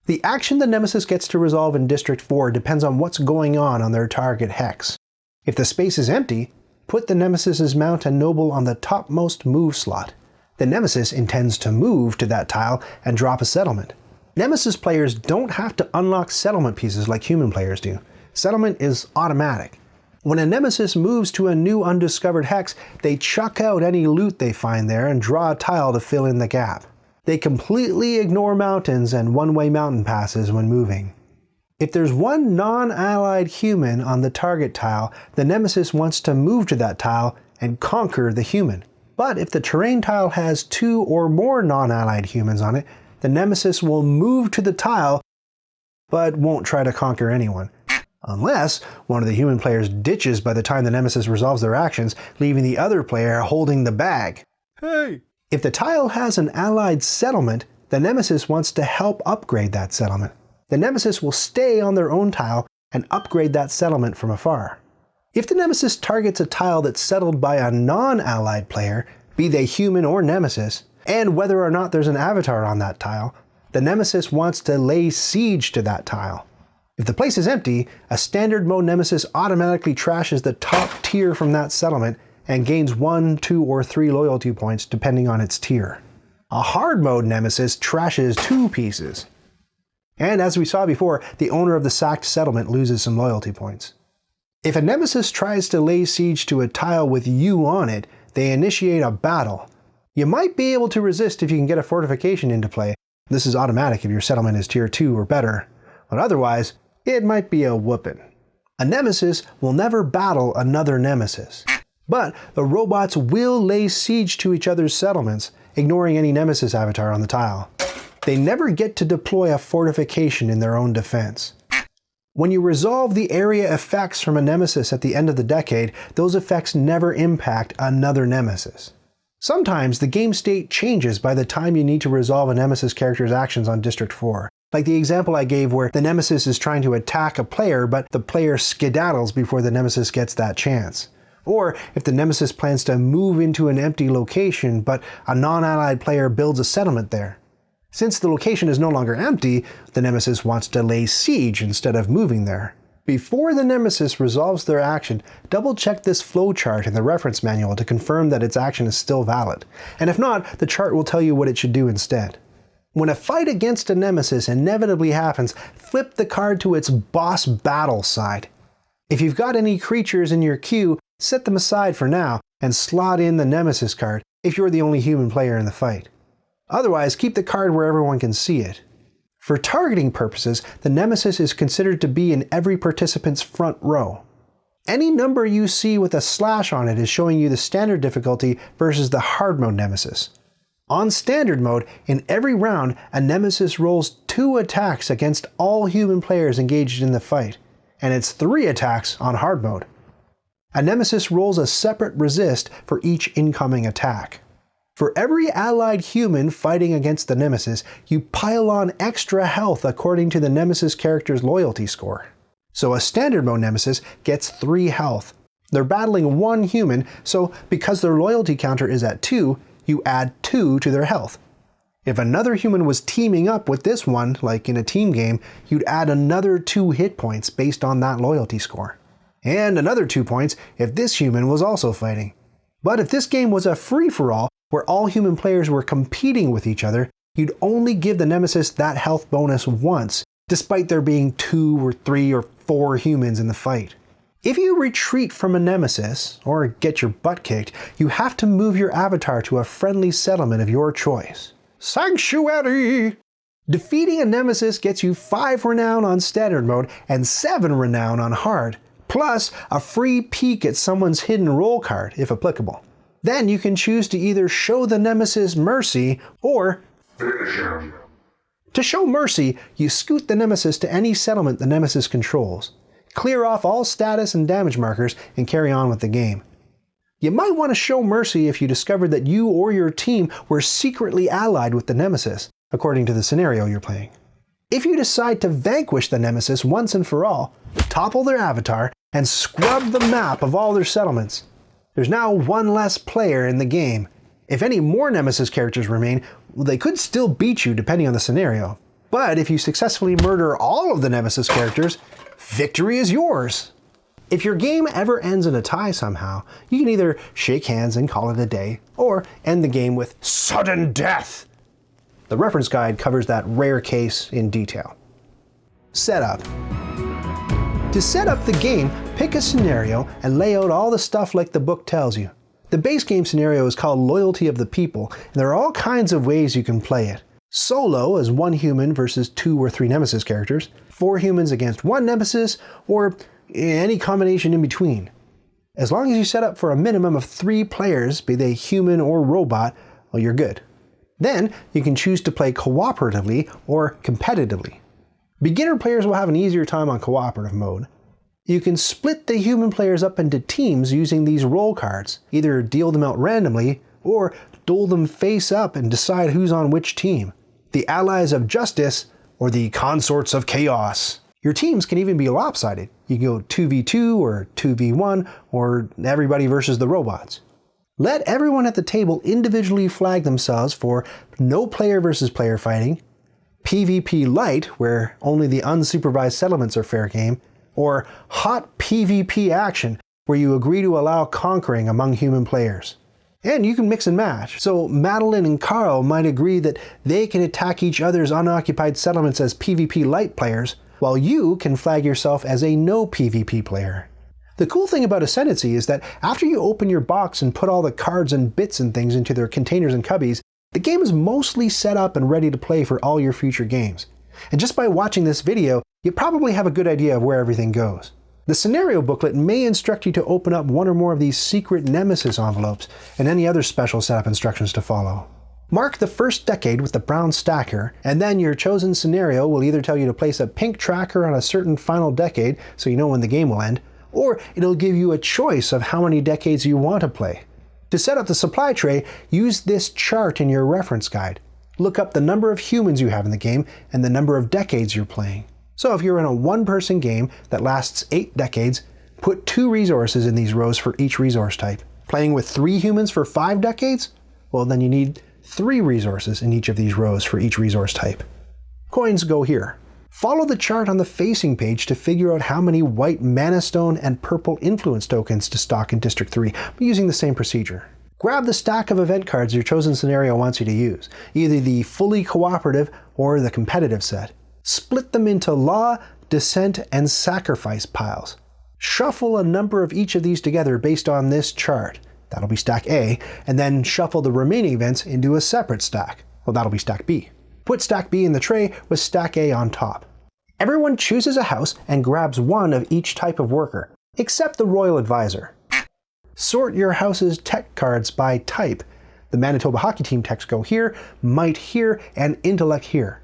The action the Nemesis gets to resolve in District 4 depends on what's going on their target hex. If the space is empty, put the Nemesis's mount and noble on the topmost move slot. The Nemesis intends to move to that tile and drop a settlement. Nemesis players don't have to unlock settlement pieces like human players do. Settlement is automatic. When a Nemesis moves to a new undiscovered hex, they chuck out any loot they find there and draw a tile to fill in the gap. They completely ignore mountains and one-way mountain passes when moving. If there's one non-allied human on the target tile, the Nemesis wants to move to that tile and conquer the human. But if the terrain tile has 2 or more non-allied humans on it, the Nemesis will move to the tile, but won't try to conquer anyone. Unless one of the human players ditches by the time the Nemesis resolves their actions, leaving the other player holding the bag. Hey! If the tile has an allied settlement, the Nemesis wants to help upgrade that settlement. The Nemesis will stay on their own tile and upgrade that settlement from afar. If the Nemesis targets a tile that's settled by a non-allied player, be they human or Nemesis, and whether or not there's an avatar on that tile, the Nemesis wants to lay siege to that tile. If the place is empty, a standard mode Nemesis automatically trashes the top tier from that settlement and gains 1, 2, or 3 loyalty points depending on its tier. A hard mode Nemesis trashes 2 pieces. And as we saw before, the owner of the sacked settlement loses some loyalty points. If a Nemesis tries to lay siege to a tile with you on it, they initiate a battle. You might be able to resist if you can get a fortification into play. This is automatic if your settlement is tier 2 or better, but otherwise, it might be a whooping. A Nemesis will never battle another Nemesis. But the robots will lay siege to each other's settlements, ignoring any Nemesis avatar on the tile. They never get to deploy a fortification in their own defense. When you resolve the area effects from a Nemesis at the end of the decade, those effects never impact another Nemesis. Sometimes the game state changes by the time you need to resolve a Nemesis character's actions on District 4. Like the example I gave where the Nemesis is trying to attack a player, but the player skedaddles before the Nemesis gets that chance. Or if the Nemesis plans to move into an empty location, but a non-allied player builds a settlement there. Since the location is no longer empty, the Nemesis wants to lay siege instead of moving there. Before the Nemesis resolves their action, double-check this flowchart in the reference manual to confirm that its action is still valid. And if not, the chart will tell you what it should do instead. When a fight against a Nemesis inevitably happens, flip the card to its boss battle side. If you've got any creatures in your queue, set them aside for now and slot in the Nemesis card if you're the only human player in the fight. Otherwise, keep the card where everyone can see it. For targeting purposes, the Nemesis is considered to be in every participant's front row. Any number you see with a slash on it is showing you the standard difficulty versus the hard mode Nemesis. On standard mode, in every round, a Nemesis rolls 2 attacks against all human players engaged in the fight, and it's 3 attacks on hard mode. A Nemesis rolls a separate resist for each incoming attack. For every allied human fighting against the Nemesis, you pile on extra health according to the Nemesis character's loyalty score. So a standard mode Nemesis gets 3 health. They're battling 1 human, so because their loyalty counter is at 2, you add 2 to their health. If another human was teaming up with this one, like in a team game, you'd add another 2 hit points based on that loyalty score. And another 2 points if this human was also fighting. But if this game was a free-for-all, where all human players were competing with each other, you'd only give the Nemesis that health bonus once, despite there being 2 or 3 or 4 humans in the fight. If you retreat from a Nemesis, or get your butt kicked, you have to move your avatar to a friendly settlement of your choice. Sanctuary! Defeating a Nemesis gets you 5 renown on standard mode and 7 renown on hard, plus a free peek at someone's hidden role card, if applicable. Then you can choose to either show the Nemesis mercy or finish him. To show mercy, you scoot the Nemesis to any settlement the Nemesis controls. Clear off all status and damage markers and carry on with the game. You might want to show mercy if you discovered that you or your team were secretly allied with the Nemesis, according to the scenario you're playing. If you decide to vanquish the Nemesis once and for all, topple their avatar and scrub the map of all their settlements. There's now 1 less player in the game. If any more Nemesis characters remain, well, they could still beat you depending on the scenario. But if you successfully murder all of the Nemesis characters, victory is yours. If your game ever ends in a tie somehow, you can either shake hands and call it a day, or end the game with sudden death. The reference guide covers that rare case in detail. Setup. To set up the game, pick a scenario and lay out all the stuff like the book tells you. The base game scenario is called Loyalty of the People, and there are all kinds of ways you can play it. Solo as 1 human versus 2 or 3 Nemesis characters, 4 humans against 1 Nemesis, or any combination in between. As long as you set up for a minimum of 3 players, be they human or robot, well, you're good. Then you can choose to play cooperatively or competitively. Beginner players will have an easier time on cooperative mode. You can split the human players up into teams using these role cards, either deal them out randomly or duel them face up and decide who's on which team. The Allies of Justice or the Consorts of Chaos. Your teams can even be lopsided. You can go 2v2 or 2v1 or everybody versus the robots. Let everyone at the table individually flag themselves for no player versus player fighting, PvP light, where only the unsupervised settlements are fair game, or hot PvP action, where you agree to allow conquering among human players. And you can mix and match. So Madeline and Carl might agree that they can attack each other's unoccupied settlements as PvP light players, while you can flag yourself as a no PvP player. The cool thing about Ascendancy is that after you open your box and put all the cards and bits and things into their containers and cubbies, the game is mostly set up and ready to play for all your future games. And just by watching this video, you probably have a good idea of where everything goes. The scenario booklet may instruct you to open up 1 or more of these secret Nemesis envelopes and any other special setup instructions to follow. Mark the first decade with the brown stacker, and then your chosen scenario will either tell you to place a pink tracker on a certain final decade so you know when the game will end, or it'll give you a choice of how many decades you want to play. To set up the supply tray, use this chart in your reference guide. Look up the number of humans you have in the game and the number of decades you're playing. So if you're in a 1-person game that lasts 8 decades, put 2 resources in these rows for each resource type. Playing with 3 humans for 5 decades? Well, then you need 3 resources in each of these rows for each resource type. Coins go here. Follow the chart on the facing page to figure out how many white mana stone and purple influence tokens to stock in District 3, using the same procedure. Grab the stack of event cards your chosen scenario wants you to use, either the fully cooperative or the competitive set. Split them into Law, Dissent, and Sacrifice piles. Shuffle a number of each of these together based on this chart. That'll be stack A, and then shuffle the remaining events into a separate stack. Well, that'll be stack B. Put stack B in the tray with stack A on top. Everyone chooses a house and grabs 1 of each type of worker, except the Royal Advisor. Sort your house's tech cards by type. The Manitoba Hockey Team techs go here, Might here, and Intellect here.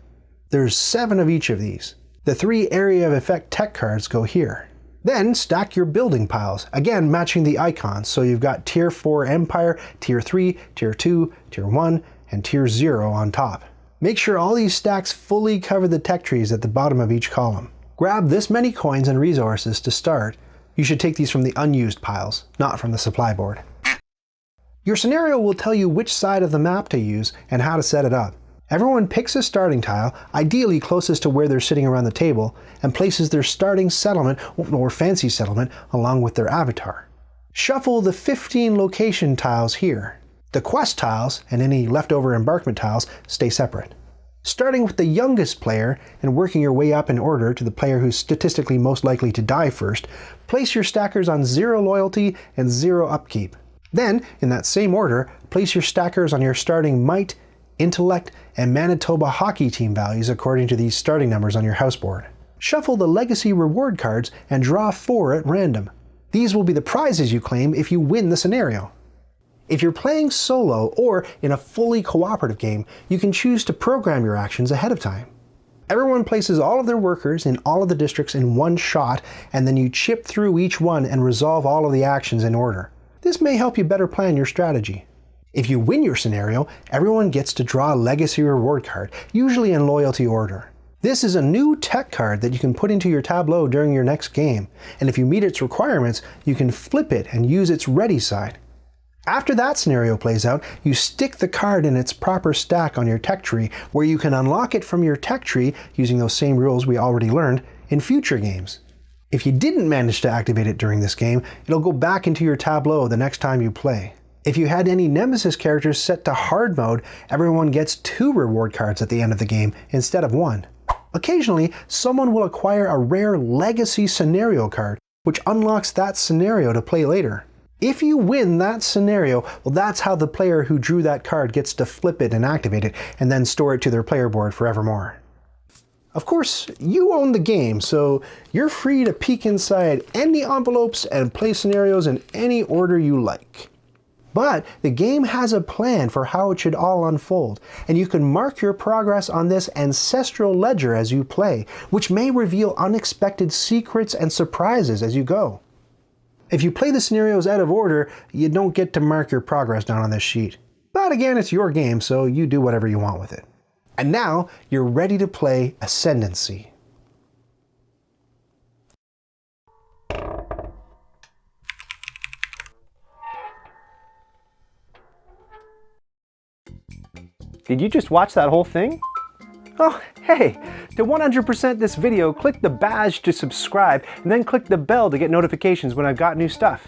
There's 7 of each of these. The 3 Area of Effect tech cards go here. Then stack your building piles, again matching the icons, so you've got Tier 4 Empire, Tier 3, Tier 2, Tier 1, and Tier 0 on top. Make sure all these stacks fully cover the tech trees at the bottom of each column. Grab this many coins and resources to start. You should take these from the unused piles, not from the supply board. Your scenario will tell you which side of the map to use and how to set it up. Everyone picks a starting tile, ideally closest to where they're sitting around the table, and places their starting settlement or fancy settlement along with their avatar. Shuffle the 15 location tiles here. The quest tiles and any leftover embarkment tiles stay separate. Starting with the youngest player and working your way up in order to the player who's statistically most likely to die first, place your stackers on 0 loyalty and 0 upkeep. Then, in that same order, place your stackers on your starting might, intellect, and Manitoba hockey team values according to these starting numbers on your house board. Shuffle the legacy reward cards and draw 4 at random. These will be the prizes you claim if you win the scenario. If you're playing solo or in a fully cooperative game, you can choose to program your actions ahead of time. Everyone places all of their workers in all of the districts in one shot, and then you chip through each one and resolve all of the actions in order. This may help you better plan your strategy. If you win your scenario, everyone gets to draw a legacy reward card, usually in loyalty order. This is a new tech card that you can put into your tableau during your next game, and if you meet its requirements, you can flip it and use its ready side. After that scenario plays out, you stick the card in its proper stack on your tech tree, where you can unlock it from your tech tree using those same rules we already learned in future games. If you didn't manage to activate it during this game, it'll go back into your tableau the next time you play. If you had any Nemesis characters set to hard mode, everyone gets 2 reward cards at the end of the game instead of 1. Occasionally, someone will acquire a rare legacy scenario card, which unlocks that scenario to play later. If you win that scenario, well, that's how the player who drew that card gets to flip it and activate it, and then store it to their player board forevermore. Of course, you own the game, so you're free to peek inside any envelopes and play scenarios in any order you like. But the game has a plan for how it should all unfold, and you can mark your progress on this ancestral ledger as you play, which may reveal unexpected secrets and surprises as you go. If you play the scenarios out of order, you don't get to mark your progress down on this sheet. But again, it's your game, so you do whatever you want with it. And now, you're ready to play Ascendancy. Did you just watch that whole thing? Oh, hey, to 100% this video, click the badge to subscribe and then click the bell to get notifications when I've got new stuff.